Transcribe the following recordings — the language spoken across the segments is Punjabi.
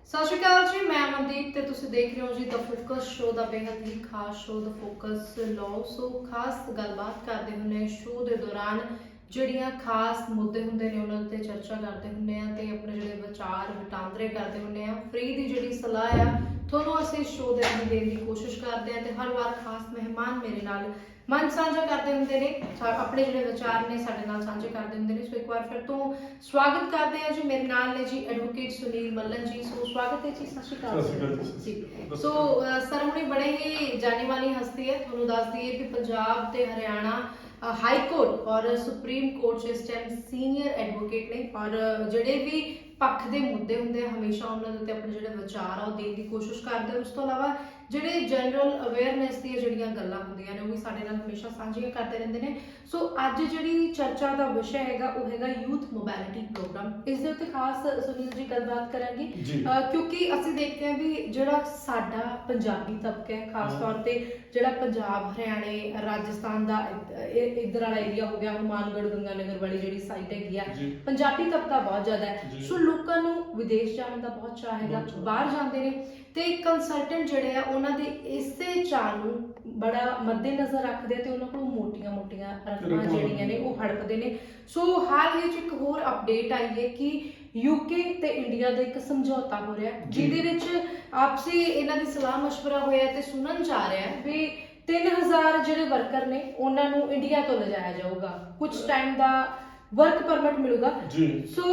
ਸਤਿ ਸ਼੍ਰੀ ਅਕਾਲ ਜੀ, ਮੈਂ ਅਮਨਦੀਪ ਤੇ ਤੁਸੀਂ ਦੇਖ ਰਹੇ ਹੋ ਜੀ ਦਾ ਫੋਕਸ ਸ਼ੋ ਦਾ ਬੇहद ਹੀ ਖਾਸ ਸ਼ੋ ਦਾ ਫੋਕਸ ਲੋ। ਸੋ ਖਾਸ ਗੱਲਬਾਤ ਕਰਦੇ ਹੁੰਨੇ ਸ਼ੋ ਦੇ ਦੌਰਾਨ ਜਿਹੜੀਆਂ ਖਾਸ ਮੁੱਦੇ ਹੁੰਦੇ ਨੇ ਉਹਨਾਂ ਤੇ ਚਰਚਾ ਕਰਦੇ ਹੁੰਨੇ ਆ ਤੇ ਆਪਣੇ ਜਿਹੜੇ ਵਿਚਾਰ ਵਟਾਂਦਰੇ ਕਰਦੇ ਹੁੰਨੇ ਆ। ਫ੍ਰੀ ਦੀ ਜਿਹੜੀ ਸਲਾਹ ਆ ਤੁਹਾਨੂੰ ਅਸੀਂ ਸ਼ੋ ਦੇ ਰਾਹੀਂ ਦੇਣ ਦੀ ਕੋਸ਼ਿਸ਼ ਕਰਦੇ ਆ ਤੇ ਹਰ ਵਾਰ ਖਾਸ ਮਹਿਮਾਨ ਮੇਰੇ ਨਾਲ ਮਨ ਸਾਂਝਾ ਕਰਦੇ ਹੁੰਦੇ ਨੇ, ਆਪਣੇ ਜਿਹੜੇ ਵਿਚਾਰ ਨੇ ਸਾਡੇ ਨਾਲ ਸਾਂਝੇ ਕਰਦੇ ਹੁੰਦੇ ਨੇ। ਸੋ ਇੱਕ ਵਾਰ ਫਿਰ ਤੋਂ ਸਵਾਗਤ ਕਰਦੇ ਆ ਜੀ, ਮੇਰੇ ਨਾਲ ਨੇ ਜੀ ਐਡਵੋਕੇਟ ਸੁਨੀਲ ਮੱਲਨ ਜੀ। ਸੋ ਸਵਾਗਤ ਹੈ ਜੀ, ਸਤਿ ਸ਼੍ਰੀ ਅਕਾਲ ਜੀ। ਸੋ ਸਰ ਹੁਣੇ ਬੜੇ ਹੀ ਜਾਣੀ ਮਾਨੀ ਹਸਤੀ ਹੈ, ਤੁਹਾਨੂੰ ਦੱਸ ਦਈਏ ਕਿ ਪੰਜਾਬ ਤੇ ਹਰਿਆਣਾ ਹਾਈ ਕੋਰਟ ਔਰ ਸੁਪਰੀਮ ਕੋਰਟ 'ਚ ਇਸ ਟਾਈਮ ਸੀਨੀਅਰ ਐਡਵੋਕੇਟ ਨੇ ਔਰ ਜਿਹੜੇ ਵੀ ਪੱਖ ਦੇ ਮੁੱਦੇ ਹੁੰਦੇ ਆ ਹਮੇਸ਼ਾ ਉਹਨਾਂ ਦੇ ਉੱਤੇ ਆਪਣੇ ਜਿਹੜੇ ਵਿਚਾਰ ਆ ਉਹ ਦੇਣ ਦੀ ਕੋਸ਼ਿਸ਼ ਕਰਦੇ। ਉਸ ਤੋਂ ਇਲਾਵਾ ਜਿਹੜੇ ਜਨਰਲ ਅਵੇਅਰਨੈਸ ਦੀਆਂ ਜਿਹੜੀਆਂ ਗੱਲਾਂ ਹੁੰਦੀਆਂ ਨੇ ਉਹ ਵੀ ਸਾਡੇ ਨਾਲ ਹਮੇਸ਼ਾ ਸਾਂਝੀਆਂ ਕਰਦੇ ਰਹਿੰਦੇ ਨੇ। ਸੋ ਅੱਜ ਜਿਹੜੀ ਚਰਚਾ ਦਾ ਵਿਸ਼ਾ ਹੈਗਾ ਉਹ ਹੈਗਾ ਯੂਥ ਮੋਬਿਲਿਟੀ ਪ੍ਰੋਗਰਾਮ। ਇਸ ਦੇ ਉੱਤੇ ਖਾਸ ਸੁਨੀਲ ਜੀ ਗੱਲਬਾਤ ਕਰਾਂਗੇ ਕਿਉਂਕਿ ਅਸੀਂ ਦੇਖਦੇ ਹਾਂ ਵੀ ਜਿਹੜਾ ਸਾਡਾ ਪੰਜਾਬੀ ਤਬਕਾ ਹੈ, ਖਾਸ ਤੌਰ ਤੇ ਜਿਹੜਾ ਪੰਜਾਬ ਹਰਿਆਣੇ ਰਾਜਸਥਾਨ ਦਾ ਇੱਧਰ ਵਾਲਾ ਏਰੀਆ ਹੋ ਗਿਆ, ਹਨੂਮਾਨਗੜ੍ਹ ਗੰਗਾਨਗਰ ਵਾਲੀ ਜਿਹੜੀ ਸਾਈਡ ਹੈਗੀ ਆ, ਪੰਜਾਬੀ ਤਬਕਾ ਬਹੁਤ ਜ਼ਿਆਦਾ ਹੈ। ਸੋ ਲੋਕਾਂ ਨੂੰ ਵਿਦੇਸ਼ ਜਾਣ ਦਾ ਬਹੁਤ ਚਾਅ ਹੈਗਾ, ਬਾਹਰ ਜਾਂਦੇ ਨੇ ਤੇ ਕੰਸਲਟੈਂਟ ਜਿਹੜੇ ਆ ਉਹਨਾਂ ਦੇ ਇਸੇ ਚਾਅ ਨੂੰ ਬੜਾ ਮੱਦੇਨਜ਼ਰ ਰੱਖਦੇ ਤੇ ਉਹਨਾਂ ਕੋਲ ਮੋਟੀਆਂ ਰਕਮਾਂ ਜਿਹੜੀਆਂ ਨੇ ਉਹ ਹੜਪਦੇ ਨੇ। ਸੋ ਹਾਲ ਹੀ 'ਚ ਇੱਕ ਹੋਰ ਅਪਡੇਟ ਆਈ ਹੈ ਕਿ ਯੂਕੇ ਤੇ ਇੰਡੀਆ ਦਾ ਇੱਕ ਸਮਝੌਤਾ ਹੋ ਰਿਹਾ ਜਿਹਦੇ ਵਿੱਚ ਆਪਸੀ ਇਹਨਾਂ ਦੀ ਸਲਾਹ ਮਸ਼ਵਰਾ ਹੋਇਆ ਤੇ ਸੁਣਨ ਚ ਆ ਰਿਹਾ ਵੀ 3000 ਜਿਹੜੇ ਵਰਕਰ ਨੇ ਉਹਨਾਂ ਨੂੰ ਇੰਡੀਆ ਤੋਂ ਲਿਜਾਇਆ ਜਾਊਗਾ, ਕੁਝ ਟਾਈਮ ਦਾ ਵਰਕ ਪਰਮਿਟ ਮਿਲੂਗਾ। ਸੋ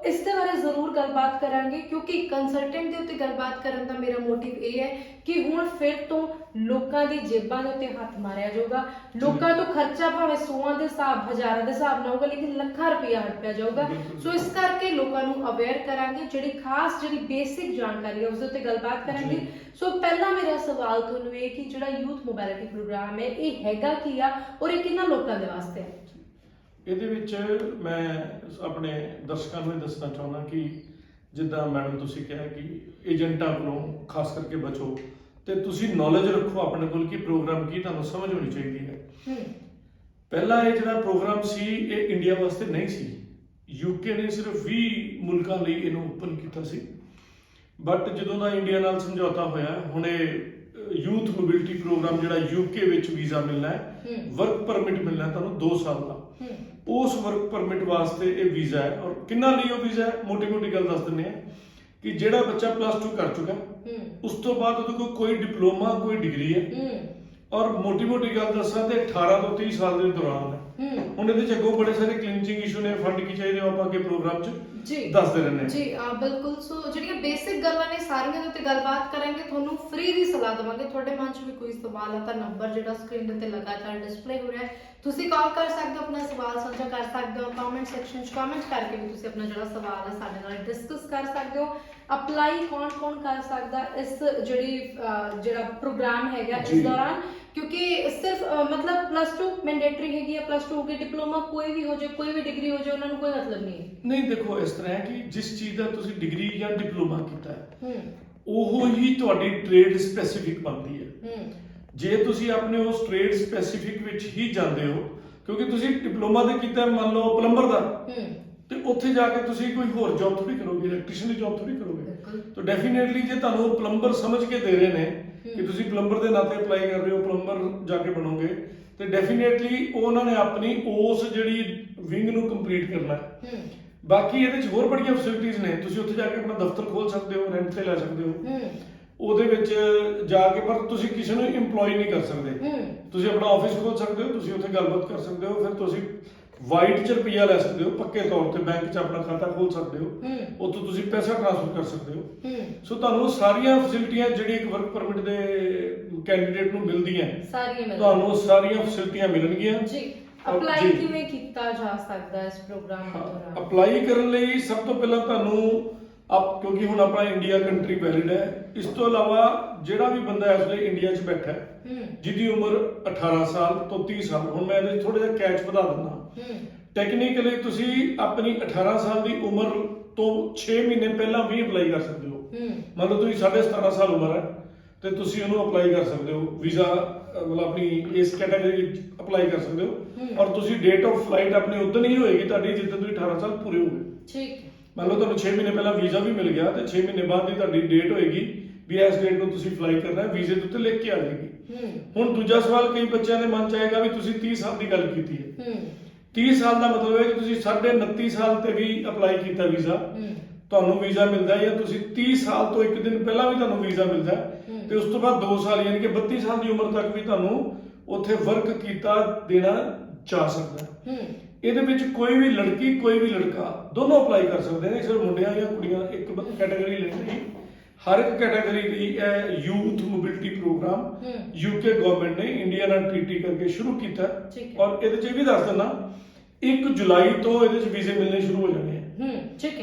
ਇਸ ਦੇ ਬਾਰੇ ਜ਼ਰੂਰ ਗੱਲਬਾਤ ਕਰਾਂਗੇ ਕਿਉਂਕਿ ਕੰਸਲਟੈਂਟ ਦੇ ਉੱਤੇ ਗੱਲਬਾਤ ਕਰਨ ਦਾ ਮੇਰਾ ਮੋਟਿਵ ਇਹ ਹੈ ਕਿ ਹੁਣ ਫਿਰ ਤੋਂ ਲੋਕਾਂ ਦੀ ਜੇਬਾਂ ਦੇ ਉੱਤੇ ਹੱਥ ਮਾਰਿਆ ਜਾਊਗਾ। ਲੋਕਾਂ ਤੋਂ ਖਰਚਾ ਭਾਵੇਂ 100 ਦੇ ਹਿਸਾਬ, ਹਜ਼ਾਰਾਂ ਦੇ ਹਿਸਾਬ ਨਾਲ ਹੋਊਗਾ ਲੇਕਿਨ ਲੱਖਾਂ ਰੁਪਇਆ ਹੜਪਿਆ ਜਾਊਗਾ। ਸੋ ਇਸ ਕਰਕੇ ਲੋਕਾਂ ਨੂੰ ਅਵੇਅਰ ਕਰਾਂਗੇ, ਜਿਹੜੀ ਬੇਸਿਕ ਜਾਣਕਾਰੀ ਹੈ ਉਸ ਦੇ ਉੱਤੇ ਗੱਲਬਾਤ ਕਰਾਂਗੇ। ਸੋ ਪਹਿਲਾ ਮੇਰਾ ਸਵਾਲ ਤੁਹਾਨੂੰ ਇਹ ਕਿ ਜਿਹੜਾ ਯੂਥ ਮੋਬਿਲਿਟੀ ਪ੍ਰੋਗਰਾਮ ਹੈ ਇਹ ਹੈਗਾ ਕੀ ਆ ਔਰ ਇਹ ਕਿੰਨਾ ਲੋਕਾਂ ਦੇ ਵਾਸਤੇ ਹੈ? ਇਹਦੇ ਵਿੱਚ ਮੈਂ ਆਪਣੇ ਦਰਸ਼ਕਾਂ ਨੂੰ ਇਹ ਦੱਸਣਾ ਚਾਹੁੰਦਾ ਕਿ ਜਿੱਦਾਂ ਮੈਡਮ ਤੁਸੀਂ ਕਿਹਾ ਕਿ ਏਜੰਟਾਂ ਕੋਲੋਂ ਖਾਸ ਕਰਕੇ ਬਚੋ ਤੇ ਤੁਸੀਂ ਨੌਲੇਜ ਰੱਖੋ ਆਪਣੇ ਕੋਲ ਕਿ ਪ੍ਰੋਗਰਾਮ ਕੀ ਤੁਹਾਨੂੰ ਸਮਝ ਹੋਣੀ ਚਾਹੀਦੀ ਹੈ। ਪਹਿਲਾ ਇਹ ਜਿਹੜਾ ਪ੍ਰੋਗਰਾਮ ਸੀ ਇਹ ਇੰਡੀਆ ਵਾਸਤੇ ਨਹੀਂ ਸੀ, ਯੂਕੇ ਨੇ ਸਿਰਫ 20 ਮੁਲਕਾਂ ਲਈ ਇਹਨੂੰ ਓਪਨ ਕੀਤਾ ਸੀ। ਬਟ ਜਦੋਂ ਦਾ ਇੰਡੀਆ ਨਾਲ ਸਮਝੌਤਾ ਹੋਇਆ ਹੁਣ ਇਹ ਯੂਥ ਮੋਬਿਲਿਟੀ ਪ੍ਰੋਗਰਾਮ ਜਿਹੜਾ ਯੂਕੇ ਵਿੱਚ ਵੀਜ਼ਾ ਮਿਲਣਾ ਹੈ, ਵਰਕ ਪਰਮਿਟ ਮਿਲਣਾ ਤੁਹਾਨੂੰ 2 ਸਾਲ ਦਾ, ਉਸ ਵਰਕ ਪਰਮਿਟ ਵਾਸਤੇ ਇਹ ਵੀਜ਼ਾ ਹੈ। ਔਰ ਕਿੰਨਾ ਲਈ ਉਹ ਵੀਜ਼ਾ ਹੈ, ਮੋਟੀ ਗੱਲ ਦੱਸ ਦਿੰਦੇ ਆ ਕਿ ਜਿਹੜਾ ਬੱਚਾ +2 ਕਰ ਚੁੱਕਾ ਉਸ ਤੋਂ ਬਾਅਦ ਉਹਦੇ ਕੋਲ ਕੋਈ ਡਿਪਲੋਮਾ ਕੋਈ ਡਿਗਰੀ ਹੈ ਔਰ ਮੋਟੀ ਗੱਲ ਦੱਸਾਂ ਤੇ 18 ਤੋਂ 30 ਸਾਲ ਦੇ ਦੌਰਾਨ ਹੈ। ਹੁਣ ਇਹਦੇ ਚ ਅੱਗੋਂ ਬੜੇ ਸਾਰੇ ਕਲੀਨਿੰਗ ਇਸ਼ੂ ਨੇ, ਫੰਡ ਕੀ ਚਾਹੀਦੇ ਆਪਾਂ ਅੱਗੇ ਪ੍ਰੋਗਰਾਮ ਚ ਦੱਸਦੇ ਰਹਿੰਦੇ ਜੀ। ਬਿਲਕੁਲ। ਸੋ ਜਿਹੜੀਆਂ ਬੇਸਿਕ ਗੱਲਾਂ ਨੇ ਸਾਰੀਆਂ ਦੇ ਉੱਤੇ ਗੱਲਬਾਤ ਕਰਾਂਗੇ, ਤੁਹਾਨੂੰ ਫ੍ਰੀ ਦੀ ਸਲਾਹ ਦੇਵਾਂਗੇ। ਤੁਹਾਡੇ ਮਨ 'ਚ ਵੀ ਕੋਈ ਸਵਾਲ ਹੈ ਤਾਂ ਨੰਬਰ ਜਿਹੜਾ ਸਕਰੀਨ ਦੇ ਉੱਤੇ ਲਗਾਤਾਰ ਡਿਸਪਲੇ ਹੋ ਰਿਹਾ ਹੈ ਤੁਸੀਂ ਕਾਲ ਕਰ ਸਕਦੇ ਹੋ, ਆਪਣਾ ਸਵਾਲ ਸਾਂਝਾ ਕਰ ਸਕਦੇ ਹੋ। ਕਮੈਂਟ ਸੈਕਸ਼ਨ 'ਚ ਕਮੈਂਟ ਕਰਕੇ ਵੀ ਤੁਸੀਂ ਆਪਣਾ ਜਿਹੜਾ ਸਵਾਲ ਹੈ ਸਾਡੇ ਨਾਲ ਡਿਸਕਸ ਕਰ ਸਕਦੇ ਹੋ। ਅਪਲਾਈ ਕੌਣ ਕਰ ਸਕਦਾ ਇਸ ਜਿਹੜਾ ਪ੍ਰੋਗਰਾਮ ਹੈਗਾ ਇਸ ਦੌਰਾਨ, ਕਿਉਂਕਿ ਸਿਰਫ ਮਤਲਬ +2 ਮੈਂਡੇਟਰੀ ਹੈਗੀ ਹੈ, +2 ਹੋ ਕੇ ਡਿਪਲੋਮਾ ਕੋਈ ਵੀ ਹੋ ਜਾਏ, ਕੋਈ ਵੀ ਡਿਗਰੀ ਹੋ ਜਾਏ, ਉਹਨਾਂ ਨੂੰ ਕੋਈ ਮਤਲਬ ਨਹੀਂ ਹੈ। ਨਹੀਂ, ਦੇਖੋ ਇਸ ਤਰ੍ਹਾਂ ਹੈ ਕਿ ਜਿਸ ਚੀਜ਼ ਦਾ ਤੁਸੀਂ ਡਿਗਰੀ ਜਾਂ ਡਿਪਲੋਮਾ ਕੀਤਾ ਹੈ ਉਹ ਹੀ ਤੁਹਾਡੀ ਟ੍ਰੇਡ ਸਪੈਸੀਫਿਕ ਬਣਦੀ ਹੈ। ਜੇ ਤੁਸੀਂ ਆਪਣੇ ਉਸ ਟ੍ਰੇਡ ਸਪੈਸੀਫਿਕ ਵਿੱਚ ਹੀ ਜਾਂਦੇ ਹੋ, ਕਿਉਂਕਿ ਤੁਸੀਂ ਡਿਪਲੋਮਾ ਤੇ ਕੀਤਾ ਮੰਨ ਲਓ ਪਲੰਬਰ ਦਾ, ਤੇ ਉੱਥੇ ਜਾ ਕੇ ਤੁਸੀਂ ਕੋਈ ਹੋਰ ਜੌਬ ਥੋੜੀ ਕਰੋਗੇ, ਇਲੈਕਟ੍ਰੀਸ਼ੀਅਨ ਦੀ ਜੌਬ ਥੋੜੀ ਕਰੋਗੇ। ਤਾਂ ਡੈਫੀਨੇਟਲੀ ਜੇ ਤੁਹਾਨੂੰ ਪਲੰਬਰ ਸਮਝ ਕੇ ਦੇ ਰਹੇ ਨੇ ਕਿ ਤੁਸੀਂ ਪਲੰਬਰ ਦੇ ਨਾਤੇ ਅਪਲਾਈ ਕਰ ਰਹੇ ਹੋ, ਪਲੰਬਰ ਜਾ ਕੇ ਬਣੋਗੇ, ਤੇ ਡੈਫੀਨੇਟਲੀ ਉਹਨਾਂ ਨੇ ਆਪਣੀ ਉਸ ਜਿਹੜੀ ਵਿੰਗ ਨੂੰ ਕੰਪਲੀਟ ਕਰਨਾ ਹੈ। ਬਾਕੀ ਇਹਦੇ ਚ ਹੋਰ ਬੜੀਆਂ ਫੈਸਿਲਿਟੀਆਂ ਨੇ, ਤੁਸੀਂ ਉੱਥੇ ਜਾ ਕੇ ਆਪਣਾ ਦਫ਼ਤਰ ਖੋਲ ਸਕਦੇ ਹੋ, ਰੈਂਟ ਤੇ ਲੈ ਸਕਦੇ ਹੋ, ਉਹਦੇ ਵਿੱਚ ਜਾ ਕੇ, ਪਰ ਤੁਸੀਂ ਕਿਸੇ ਨੂੰ ਇੰਪਲੋਈ ਨਹੀਂ ਕਰ ਸਕਦੇ। ਤੁਸੀਂ ਆਪਣਾ ਆਫਿਸ ਖੋਲ ਸਕਦੇ ਹੋ, ਤੁਸੀਂ ਉੱਥੇ ਗੱਲਬਾਤ ਕਰ ਸਕਦੇ ਹੋ, ਫਿਰ ਤੁਸੀਂ ਵਾਈਟ 'ਚ ਰੁਪਈਆ ਲੈ ਸਕਦੇ ਹੋ, ਪੱਕੇ ਤੌਰ ਤੇ ਬੈਂਕ 'ਚ ਆਪਣਾ ਖਾਤਾ ਖੋਲ ਸਕਦੇ ਹੋ, ਉੱਥੋਂ ਤੁਸੀਂ ਪੈਸਾ ਟ੍ਰਾਂਸਫਰ ਕਰ ਸਕਦੇ ਹੋ। ਸੋ ਤੁਹਾਨੂੰ ਸਾਰੀਆਂ ਫੈਸਿਲਿਟੀਆਂ ਜਿਹੜੀ ਇੱਕ ਵਰਕ ਪਰਮਿਟ ਦੇ ਕੈਂਡੀਡੇਟ ਨੂੰ ਮਿਲਦੀਆਂ ਤੁਹਾਨੂੰ ਸਾਰੀਆਂ ਫੈਸਿਲਿਟੀਆਂ ਮਿਲਣਗੀਆਂ। ਅਪਲਾਈ ਕਿਵੇਂ ਕੀਤਾ ਜਾ ਸਕਦਾ ਇਸ ਪ੍ਰੋਗਰਾਮ ਦੌਰਾਨ? ਅਪਲਾਈ ਕਰਨ ਲਈ ਸਭ ਤੋਂ ਪਹਿਲਾਂ ਤੁਹਾਨੂੰ ਕਿਉਂਕਿ ਹੁਣ ਆਪਣਾ ਇੰਡੀਆ ਕੰਟਰੀ ਵੈਲਿਡ ਹੈ, ਇਸ ਤੋਂ ਇਲਾਵਾ ਜਿਹੜਾ ਵੀ ਬੰਦਾ ਇਸ ਵੇਲੇ ਇੰਡੀਆ 'ਚ ਬੈਠਾ ਹੈ ਜਿਹਦੀ ਉਮਰ 18 ਸਾਲ ਤੋਂ 30 ਸਾਲ, ਹੁਣ ਮੈਂ ਇਹਦੇ ਥੋੜਾ ਜਿਹਾ ਕੈਚ ਵਧਾ ਦਿੰਦਾ। ਟੈਕਨੀਕਲੀ ਤੁਸੀਂ ਆਪਣੀ 18 ਸਾਲ ਦੀ ਉਮਰ ਤੋਂ 6 ਮਹੀਨੇ ਪਹਿਲਾਂ ਵੀ ਅਪਲਾਈ ਕਰ ਸਕਦੇ ਹੋ। ਮੰਨ ਲਓ ਤੁਸੀਂ 17.5 ਸਾਲ ਉਮਰ ਹੈ ਤੇ ਤੁਸੀਂ ਉਹਨੂੰ ਅਪਲਾਈ ਕਰ ਸਕਦੇ ਹੋ, ਵੀਜ਼ਾ ਮਤਲਬ ਆਪਣੀ ਇਸ ਕੈਟਾਗਰੀ ਵਿੱਚ ਅਪਲਾਈ ਕਰ ਸਕਦੇ ਹੋ। ਔਰ ਤੁਸੀਂ ਡੇਟ ਆਫ ਫਲਾਈਟ ਆਪਣੀ ਉਦੋਂ ਹੀ ਹੋਏਗੀ ਤੁਹਾਡੀ ਜਿੱਦਾਂ ਤੁਸੀਂ 18 ਸਾਲ ਪੂਰੇ ਹੋ ਗਏ। ਮੰਨ ਲਓ ਤੁਹਾਨੂੰ 6 ਮਹੀਨੇ ਪਹਿਲਾਂ ਵੀਜ਼ਾ ਵੀ ਮਿਲ ਗਿਆ ਤੇ 6 ਮਹੀਨੇ ਬਾਅਦ ਦੀ ਤੁਹਾਡੀ ਡੇਟ ਹੋਏਗੀ ਵੀ ਇਸ ਡੇਟ ਨੂੰ ਤੁਸੀਂ ਅਪਲਾਈ ਕਰਨਾ ਹੈ, ਵੀਜ਼ੇ ਦੇ ਉੱਤੇ ਲਿਖ ਕੇ ਆ ਜਾਏਗੀ। ਹੁਣ ਦੂਜਾ ਸਵਾਲ ਕਈ ਬੱਚਿਆਂ ਦੇ ਮਨ ਚ ਆਏਗਾ ਵੀ ਤੁਸੀਂ 30 ਸਾਲ ਦੀ ਗੱਲ ਕੀਤੀ ਹੈ। 30 ਸਾਲ ਦਾ ਮਤਲਬ ਹੈ ਕਿ ਤੁਸੀਂ 29.5 ਸਾਲ ਤੇ ਵੀ ਅਪਲਾਈ ਕੀਤਾ ਵੀਜ਼ਾ, ਤੁਹਾਨੂੰ ਵੀਜ਼ਾ ਮਿਲਦਾ ਹੈ, ਜਾਂ ਤੁਸੀਂ 30 ਸਾਲ ਤੋਂ ਇੱਕ ਦਿਨ ਪਹਿਲਾਂ ਵੀ ਤੁਹਾਨੂੰ ਵੀਜ਼ਾ ਮਿਲਦਾ ਹੈ ਤੇ ਉਸ ਤੋਂ ਬਾਅਦ 2 ਸਾਲ ਯਾਨੀ ਕਿ 32 ਸਾਲ ਦੀ ਉਮਰ ਤੱਕ ਵੀ ਤੁਹਾਨੂੰ ਉੱਥੇ ਵਰਕ ਕੀਤਾ ਦੇਣਾ ਜਾ ਸਕਦਾ ਹੈ। ਇਹਦੇ ਵਿੱਚ ਕੋਈ ਵੀ ਲੜਕੀ ਕੋਈ ਵੀ ਲੜਕਾ ਦੋਨੋਂ ਅਪਲਾਈ ਕਰ ਸਕਦੇ ਨੇ, ਸਿਰਫ ਮੁੰਡਿਆਂ ਜਾਂ ਕੁੜੀਆਂ ਇੱਕ ਕੈਟਾਗਰੀ ਲੈਣੀ। ਹਰ ਇੱਕ ਕੈਟਾਗਰੀ ਲਈ ਇਹ youth mobility programme UK government ਨੇ ਇੰਡੀਆ ਨਾਲ ਟ੍ਰੀਟੀ ਕਰਕੇ ਸ਼ੁਰੂ ਕੀਤਾ ਔਰ ਇਹਦੇ ਚ ਇਹ ਵੀ ਦੱਸ ਦਿੰਦਾ 1 ਜੁਲਾਈ ਤੋਂ ਇਹਦੇ ਚ ਵੀਜ਼ੇ ਮਿਲਣੇ ਸ਼ੁਰੂ ਹੋ ਜਾਣੇ ਆ।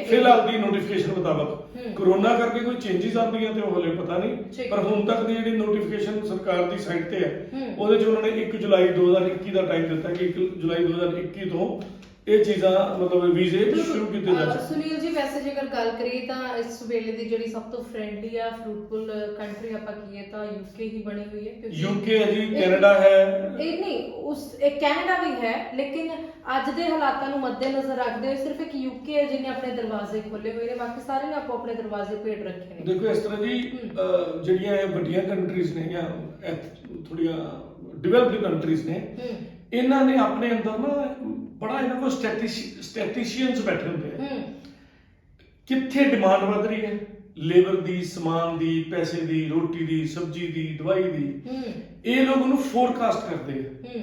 ਫਿਲਹਾਲ ਦੀ ਨੋਟੀਫਿਕੇਸ਼ਨ ਮੁਤਾਬਕ ਕਰੋਨਾ ਕਰਕੇ ਕੋਈ ਚੇਂਜਸ ਆਉਂਦੀਆਂ ਤੇ ਉਹ ਹਲੇ ਪਤਾ ਨਹੀਂ, ਪਰ ਹੁਣ ਤੱਕ ਦੀ ਜਿਹੜੀ ਨੋਟੀਫਿਕੇਸ਼ਨ ਸਰਕਾਰ ਦੀ ਸਾਈਟ ਤੇ ਹੈ ਉਹਦੇ ਚ ਉਹਨਾਂ ਨੇ 1 ਜੁਲਾਈ 2021 ਦਾ ਟਾਈਮ ਦਿੱਤਾ ਕਿ 1 ਜੁਲਾਈ 2021 ਤੋਂ ਇਹ ਚੀਜ਼ਾਂ ਮਤਲਬ ਵੀਜ਼ੇ ਸ਼ੁਰੂ ਕੀਤੇ ਜਾ ਸਕਦੇ। ਸੁਨੀਲ ਜੀ, ਵੈਸੇ ਜੇਕਰ ਗੱਲ ਕਰੀਏ ਤਾਂ ਇਸ ਵੇਲੇ ਦੀ ਜਿਹੜੀ ਸਭ ਤੋਂ ਫ੍ਰੈਂਡਲੀ ਆ ਫਰੂਟਫੁਲ ਕੰਟਰੀ ਆਪਾਂ ਕਹੀਏ ਤਾਂ ਯੂਕੇ ਹੀ ਬਣੀ ਹੋਈ ਹੈ, ਕਿਉਂਕਿ ਯੂਕੇ ਹੈ ਜੀ, ਕੈਨੇਡਾ ਹੈ, ਇਹ ਨਹੀਂ ਇਹ ਕੈਨੇਡਾ ਵੀ ਹੈ, ਲੇਕਿਨ ਅੱਜ ਦੇ ਹਾਲਾਤਾਂ ਨੂੰ ਮੱਦੇਨਜ਼ਰ ਰੱਖਦੇ ਹੋਏ ਸਿਰਫ ਇੱਕ ਯੂਕੇ ਹੈ ਜਿਹਨੇ ਆਪਣੇ ਦਰਵਾਜ਼ੇ ਖੋਲੇ ਹੋਏ ਨੇ, ਬਾਕੀ ਸਾਰੇ ਨੇ ਆਪੋ ਆਪਣੇ ਦਰਵਾਜ਼ੇ ਭੇਟ ਰੱਖੇ ਨੇ। ਦੇਖੋ ਇਸ ਤਰ੍ਹਾਂ ਜੀ ਜਿਹੜੀਆਂ ਇਹ ਵੱਡੀਆਂ ਕੰਟਰੀਜ਼ ਨੇ ਜਾਂ ਥੋੜੀਆਂ ਡਿਵੈਲਪਡ ਕੰਟਰੀਜ਼ ਨੇ, ਇਹਨਾਂ ਨੇ ਆਪਣੇ ਅੰਦਰ ਨਾ ਬੜਾ ਇਹਨਾਂ ਕੋਲ ਸਟੈਟਿਸ਼ੀਅਨਸ ਬੈਠੇ ਹੁੰਦੇ ਆ। ਕਿੱਥੇ ਡਿਮਾਂਡ ਵਧ ਰਹੀ ਹੈ ਲੇਬਰ ਦੀ, ਸਮਾਨ ਦੀ, ਪੈਸੇ ਦੀ, ਰੋਟੀ ਦੀ, ਸਬਜ਼ੀ ਦੀ, ਦਵਾਈ ਦੀ, ਇਹ ਲੋਕ ਉਹਨੂੰ ਫੋਰਕਾਸਟ ਕਰਦੇ ਆ।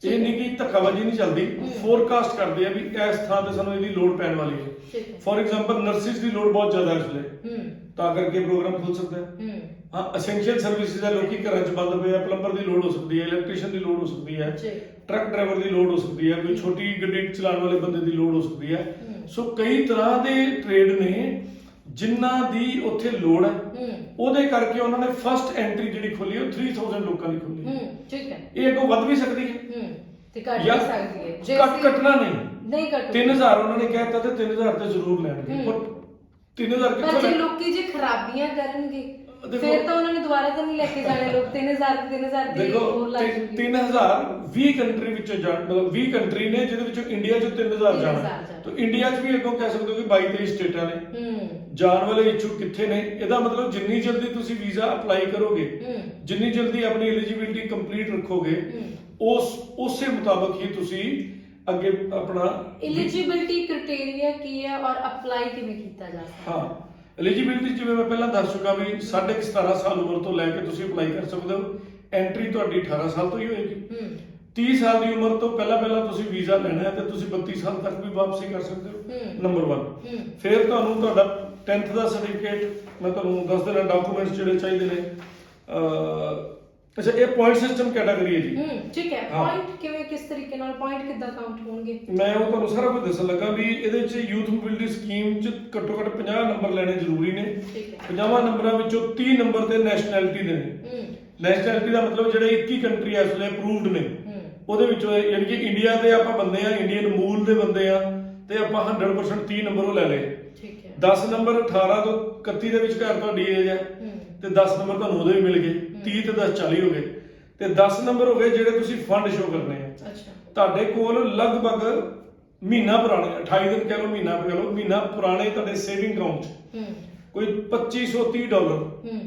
ਇਹ ਨਹੀਂ ਕਿ ਧੱਕਾਬਾਜ਼ੀ ਨਹੀਂ ਚੱਲਦੀ, ਫੋਰਕਾਸਟ ਕਰਦੇ ਆ ਵੀ ਇਸ ਥਾਂ ਤੇ ਸਾਨੂੰ ਇਹਦੀ ਲੋੜ ਪੈਣ ਵਾਲੀ ਹੈ। ਫੋਰ ਐਗਜ਼ਾਮਪਲ ਨਰਸਿਸ ਦੀ ਲੋੜ ਬਹੁਤ ਜ਼ਿਆਦਾ ਇਸ ਵੇਲੇ, ਤਾਂ ਕਰਕੇ ਪ੍ਰੋਗਰਾਮ ਖੁੱਲ ਸਕਦਾ ਹੈ। ਹਾਂ, ਐਸੈਂਸ਼ੀਅਲ ਸਰਵਿਸਿਜ਼ ਹੈ, ਲੋਕੀ ਘਰਾਂ 'ਚ ਬੰਦ ਪਏ ਆ, ਪਲੰਬਰ ਦੀ ਲੋੜ ਹੋ ਸਕਦੀ ਹੈ, ਇਲੈਕਟ੍ਰੀਸ਼ੀਅਨ ਦੀ ਲੋੜ ਹੋ ਸਕਦੀ ਹੈ, ਟਰੱਕ ਡਰਾਈਵਰ ਦੀ ਲੋੜ ਹੋ ਸਕਦੀ ਹੈ, ਕੋਈ ਛੋਟੀ ਗੱਡੀ ਚਲਾਉਣ ਵਾਲੇ ਬੰਦੇ ਦੀ ਲੋੜ ਹੋ ਸਕਦੀ ਹੈ। ਸੋ ਕਈ ਤਰ੍ਹਾਂ ਦੇ ਟ੍ਰੇਡ ਨੇ ਜਿਨ੍ਹਾਂ ਦੀ ਉੱਥੇ ਲੋੜ ਹੈ, ਉਹਦੇ ਕਰਕੇ ਉਹਨਾਂ ਨੇ ਫਸਟ ਐਂਟਰੀ ਜਿਹੜੀ ਖੋਲੀ ਉਹ 3000 ਲੋਕਾਂ ਦੀ ਖੋਲੀ। ਠੀਕ ਹੈ, ਇਹ ਅੱਗੋਂ ਵੱਧ ਵੀ ਸਕਦੀ ਹੈ ਤੇ ਘਟ ਵੀ ਸਕਦੀ ਹੈ, ਘਟਣਾ ਨਹੀਂ ਘਟੂ। 3000 ਉਹਨਾਂ ਨੇ ਕਹਿਤਾ ਤੇ 3000 ਤੇ ਜ਼ਰੂਰ ਲੈਣਗੇ, ਪਰ 3000 ਕਿੱਥੋਂ? ਜੇ ਲੋਕੀ ਜੇ ਖਰਾਬੀਆਂ ਕਰਨਗੇ ਫਿਰ ਤਾਂ ਉਹਨਾਂ ਨੇ ਦੁਬਾਰਾ ਤਾਂ ਨਹੀਂ ਲੈ ਕੇ ਜਾਣੇ ਲੋਕ 3000 ਦੇ ਹੋਰ ਲੱਗ ਜੂਗੀ। 3000 20 ਕੰਟਰੀ ਵਿੱਚੋਂ ਮਤਲਬ 20 ਕੰਟਰੀ ਨੇ ਜਿਹਦੇ ਵਿੱਚੋਂ ਇੰਡੀਆ 'ਚ 3000 ਜਾਣਾ, ਤਾਂ ਇੰਡੀਆ 'ਚ ਵੀ ਅੱਗੋਂ ਕਹਿ ਸਕਦੇ ਹੋ ਕਿ 22-23 ਸਟੇਟਾਂ ਨੇ। ਜਾਣ ਵਾਲੇ ਇਛੁਕ ਕਿੱਥੇ ਨੇ? ਇਹਦਾ ਮਤਲਬ ਜਿੰਨੀ ਜਲਦੀ ਤੁਸੀਂ ਵੀਜ਼ਾ ਅਪਲਾਈ ਕਰੋਗੇ, ਜਿੰਨੀ ਜਲਦੀ ਆਪਣੀ ਐਲੀਜੀਬਿਲਟੀ ਕੰਪਲੀਟ ਰੱਖੋਗੇ, ਉਸੇ ਮੁਤਾਬਕ ਹੀ ਤੁਸੀਂ ਅੱਗੇ ਆਪਣਾ ਐਲੀਜੀਬਿਲਟੀ ਕ੍ਰਾਈਟੇਰੀਆ ਕੀ ਹੈ ਔਰ ਅਪਲਾਈ ਕਿਵੇਂ ਕੀਤਾ ਜਾ ਸਕਦਾ? ਹਾਂ, ਐਲੀਜੀਬਿਲਟੀ ਜਿਵੇਂ ਮੈਂ ਪਹਿਲਾਂ ਦੱਸ ਚੁੱਕਾ ਵੀ 17.5 ਸਾਲ ਉਮਰ ਤੋਂ ਲੈ ਕੇ ਤੁਸੀਂ ਅਪਲਾਈ ਕਰ ਸਕਦੇ ਹੋ। ਐਂਟਰੀ ਤੁਹਾਡੀ 18 ਸਾਲ ਤੋਂ ਹੀ ਹੋਏਗੀ। 30 ਸਾਲ ਦੀ ਉਮਰ ਤੋਂ ਪਹਿਲਾਂ ਤੁਸੀਂ ਵੀਜ਼ਾ ਲੈਣਾ ਹੈ ਤੇ ਤੁਸੀਂ 32 ਸਾਲ ਤੱਕ ਵੀ ਵਾਪਸੀ ਕਰ ਸਕਦੇ ਹੋ, ਨੰਬਰ 1। ਫਿਰ ਤੁਹਾਨੂੰ ਤੁਹਾਡਾ 10th ਦਾ ਸਰਟੀਫਿਕੇਟ ਮੈਂ ਤੁਹਾਨੂੰ ਦੱਸ ਦੇਣਾ, ਡਾਕੂਮੈਂਟਸ ਜਿਹੜੇ ਚਾਹੀਦੇ ਨੇ। ਅੱਛਾ, ਇਹ ਪੁਆਇੰਟ ਸਿਸਟਮ ਕੈਟਾਗਰੀ ਹੈ ਜੀ। ਠੀਕ ਹੈ, ਪੁਆਇੰਟ ਕਿਵੇਂ, ਕਿਸ ਤਰੀਕੇ ਨਾਲ ਪੁਆਇੰਟ ਕਿੱਦਾਂ ਕਾਊਂਟ ਹੋਣਗੇ? ਮੈਂ ਉਹ ਤੁਹਾਨੂੰ ਸਾਰਾ ਕੁਝ ਦੱਸਣ ਲੱਗਾ ਵੀ ਇਹਦੇ ਵਿੱਚ ਯੂਥ ਮੋਬਿਲਿਟੀ ਸਕੀਮ 'ਚ ਘੱਟੋ ਘੱਟ 50 ਨੰਬਰ ਲੈਣੇ ਜ਼ਰੂਰੀ ਨੇ। 50 ਨੰਬਰਾਂ ਵਿੱਚੋਂ 30 ਨੰਬਰ ਤੇ ਨੈਸ਼ਨੈਲਿਟੀ ਦੇ ਨੇ। ਨੈਸ਼ਨੈਲਿਟੀ ਦਾ ਮਤਲਬ ਜਿਹੜੇ 21 ਕੰਟਰੀ ਇਸ ਵੇਲੇ ਅਪਰੂਵਡ ਨੇ ਉਹਦੇ ਵਿੱਚੋਂ, ਯਾਨੀ ਕਿ ਇੰਡੀਆ ਦੇ ਆਪਾਂ ਬੰਦੇ ਆ, ਇੰਡੀਅਨ ਮੂਲ ਦੇ ਬੰਦੇ ਆ, ਤੇ ਆਪਾਂ 100% 30 ਨੰਬਰ ਉਹ ਲੈ ਲਏ। 10 ਨੰਬਰ 18 ਤੋਂ 31 ਦੇ ਵਿਚਕਾਰ ਤੁਹਾਡੀ ਏਜ ਹੈ ਤੇ 10 ਨੰਬਰ ਤੁਹਾਨੂੰ ਉਹਦੇ ਵੀ ਮਿਲ ਗਏ। 30 ਤੇ 10 40 ਹੋ ਗਏ, ਤੇ 10 ਨੰਬਰ ਹੋ ਗਏ ਜਿਹੜੇ ਤੁਸੀਂ ਫੰਡ ਸ਼ੋ ਕਰਨੇ ਆ। ਤੁਹਾਡੇ ਕੋਲ ਲਗਭਗ ਮਹੀਨਾ ਪੁਰਾਣੇ 28 ਦਿਨ ਕਹਿ ਲਓ, ਮਹੀਨਾ ਪੁਰਾਣੇ ਤੁਹਾਡੇ ਸੇਵਿੰਗ ਅਕਾਊਂਟ 'ਚ ਕੋਈ $2530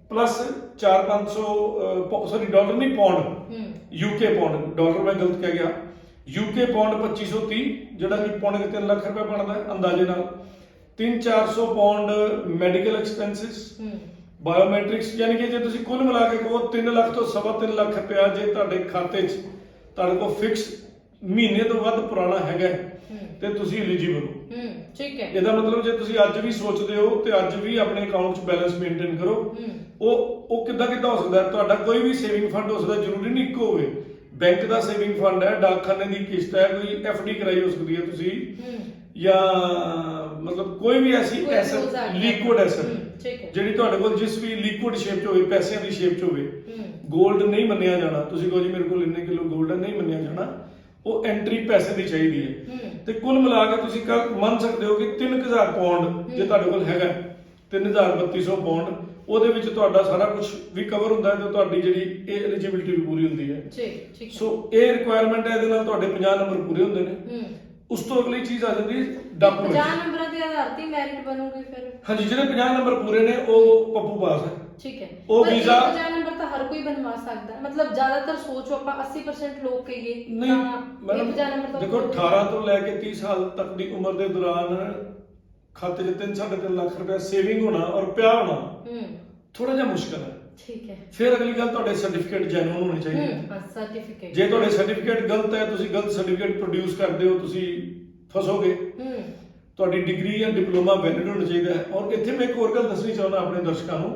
ਪਲੱਸ 4-500 ਡਾਲਰ ਨਹੀਂ, ਪੌਂਡ, ਯੂਕੇ ਪੌਂਡ, ਡਾਲਰ ਮੈਂ ਗਲਤ ਕਹਿ ਗਿਆ, ਯੂਕੇ ਪੌਂਡ 2530 ਜਿਹੜਾ ਕਿ ਪੌਣੇ 3 ਲੱਖ ਰੁਪਏ ਬਣਦਾ ਅੰਦਾਜ਼ੇ ਨਾਲ। 300-400 ਪੌਂਡ ਮੈਡੀਕਲ ਐਕਸਪੈਂਸਿਸ, ਬਾਇਓਮੈਟ੍ਰਿਕਸ, ਯਾਨੀ ਕਿ ਜੇ ਤੁਸੀਂ ਕੁੱਲ ਮਿਲਾ ਕੇ ਕਹੋ 3 ਲੱਖ ਤੋਂ 3.25 ਲੱਖ ਰੁਪਇਆ ਜੇ ਤੁਹਾਡੇ ਖਾਤੇ 'ਚ ਤੁਹਾਡੇ ਕੋਲ ਫਿਕਸ ਮਹੀਨੇ ਤੋਂ ਵੱਧ ਪੁਰਾਣਾ ਹੈਗਾ ਤੇ ਤੁਸੀਂ ਐਲੀਜੀਬਲ ਹੋ। ਠੀਕ ਹੈ, ਇਹਦਾ ਮਤਲਬ ਜੇ ਤੁਸੀਂ ਅੱਜ ਵੀ ਸੋਚਦੇ ਹੋ ਤੇ ਅੱਜ ਵੀ ਆਪਣੇ ਅਕਾਊਂਟ 'ਚ ਬੈਲੈਂਸ ਮੇਨਟੇਨ ਕਰੋ। ਉਹ ਕਿੱਦਾਂ ਹੋ ਸਕਦਾ? ਤੁਹਾਡਾ ਕੋਈ ਵੀ ਸੇਵਿੰਗ ਫੰਡ ਹੋ ਸਕਦਾ, ਜ਼ਰੂਰੀ ਨਹੀਂ ਇੱਕੋ ਹੋਵੇ। ਬੈਂਕ ਦਾ ਸੇਵਿੰਗ ਫੰਡ ਹੈ, ਡਾਕਖਾਨੇ ਦੀ ਕਿਸ਼ਤ ਹੈ, ਕੋਈ ਐਫਡੀ ਕਰਾਈ ਹੋ ਸਕਦੀ ਹੈ ਤੁਸੀਂ, ਜਾਂ ਮਤਲਬ ਕੋਈ ਵੀ ਐਸੀ ਐਸੈਟ, ਲਿਕੁਇਡ ਐਸੈਟ ਜਿਹੜੀ ਤੁਹਾਡੇ ਕੋਲ ਜਿਸ ਵੀ ਲਿਕੁਇਡ ਸ਼ੇਪ 'ਚ ਹੋਵੇ, ਪੈਸਿਆਂ ਦੀ ਸ਼ੇਪ 'ਚ ਹੋਵੇ। ਗੋਲਡ ਨਹੀਂ ਮੰਨਿਆ ਜਾਣਾ, ਤੁਸੀਂ ਕਹੋ ਜੀ ਮੇਰੇ ਕੋਲ ਇੰਨੇ ਕਿਲੋ ਗੋਲਡ ਹੈ, ਨਹੀਂ ਮੰਨਿਆ ਜਾਣਾ, ਉਹ ਐਂਟਰੀ ਪੈਸੇ ਦੀ ਚਾਹੀਦੀ ਹੈ। ਤੇ ਕੁੱਲ ਮਿਲਾ ਕੇ ਤੁਸੀਂ ਮੰਨ ਸਕਦੇ ਹੋ ਕਿ 3000 ਪੌਂਡ ਜੇ ਤੁਹਾਡੇ ਕੋਲ ਹੈਗਾ, 3200 ਪੌਂਡ, ਉਹਦੇ ਵਿੱਚ ਤੁਹਾਡਾ ਸਾਰਾ ਕੁਝ ਵੀ ਕਵਰ ਹੁੰਦਾ ਹੈ ਤੇ ਤੁਹਾਡੀ ਜਿਹੜੀ ਇਹ ਐਲੀਜੀਬਿਲਟੀ ਵੀ ਪੂਰੀ ਹੁੰਦੀ ਹੈ। ਸੋ ਇਹ ਰਿਕੁਆਇਰਮੈਂਟ ਹੈ, ਇਹਦੇ ਨਾਲ ਤੁਹਾਡੇ 50 ਨੰਬਰ ਪੂਰੇ ਹੁੰਦੇ ਨੇ। ਉਸ ਤੋਂ ਅਗਲੀ ਚੀਜ਼ ਆ ਜਾਂਦੀ ਹੈ 50 ਡਾਕੂਮੈਂਟ। ਨੰਬਰਾਂ ਦੇ ਆਧਾਰ ਤੇ ਮੈਰਿਟ ਬਣੂਗੀ ਫਿਰ? ਹਾਂਜੀ, ਜਿਹੜੇ 50 ਨੰਬਰ ਪੂਰੇ ਨੇ ਉਹ ਪੱਪੂ ਪਾਸ ਹੈ। ਠੀਕ ਹੈ, ਉਹ ਪਰ ਵੀਜ਼ਾ 50 ਨੰਬਰ ਤਾਂ ਹਰ ਕੋਈ ਬਣਵਾ ਸਕਦਾ ਹੈ, ਮਤਲਬ ਜ਼ਿਆਦਾਤਰ ਸੋਚੋ ਆਪਾਂ 80% ਲੋਕ ਕਹੀਏ ਨਹੀਂ ਤਾਂ ਇਹ 50 ਨੰਬਰ ਤਾਂ ਦੇਖੋ, 18 ਤੋਂ ਲੈ ਕੇ 30 ਸਾਲ ਤੱਕ ਦੀ ਉਮਰ ਦੇ ਦੌਰਾਨ ਖਾਤੇ 'ਚ 3-3.5 ਲੱਖ ਰੁਪਏ ਸੇਵਿੰਗ ਹੋਣਾ ਔਰ ਪਿਆ ਹੋਣਾ ਥੋੜਾ ਜਿਹਾ ਮੁਸ਼ਕਲ ਹੈ। ਠੀਕ ਹੈ, ਫਿਰ ਅਗਲੀ ਗੱਲ, ਤੁਹਾਡੇ ਸਰਟੀਫਿਕੇਟ ਜੈਨੂਇਨ ਹੋਣੇ ਚਾਹੀਦੇ। ਸਰਟੀਫਿਕੇਟ ਜੇ ਤੁਹਾਡੇ ਸਰਟੀਫਿਕੇਟ ਗਲਤ ਹੈ, ਤੁਸੀਂ ਗਲਤ ਸਰਟੀਫਿਕੇਟ ਪ੍ਰੋਡਿਊਸ ਕਰਦੇ ਹੋ, ਤੁਸੀਂ ਫਸੋਗੇ। ਤੁਹਾਡੀ ਡਿਗਰੀ ਜਾਂ ਡਿਪਲੋਮਾ ਵੈਲਿਡ ਹੋਣਾ ਚਾਹੀਦਾ ਹੈ। ਔਰ ਇੱਥੇ ਮੈਂ ਇੱਕ ਹੋਰ ਗੱਲ ਦੱਸਣੀ ਚਾਹੁੰਦਾ ਆਪਣੇ ਦਰਸ਼ਕਾਂ ਨੂੰ,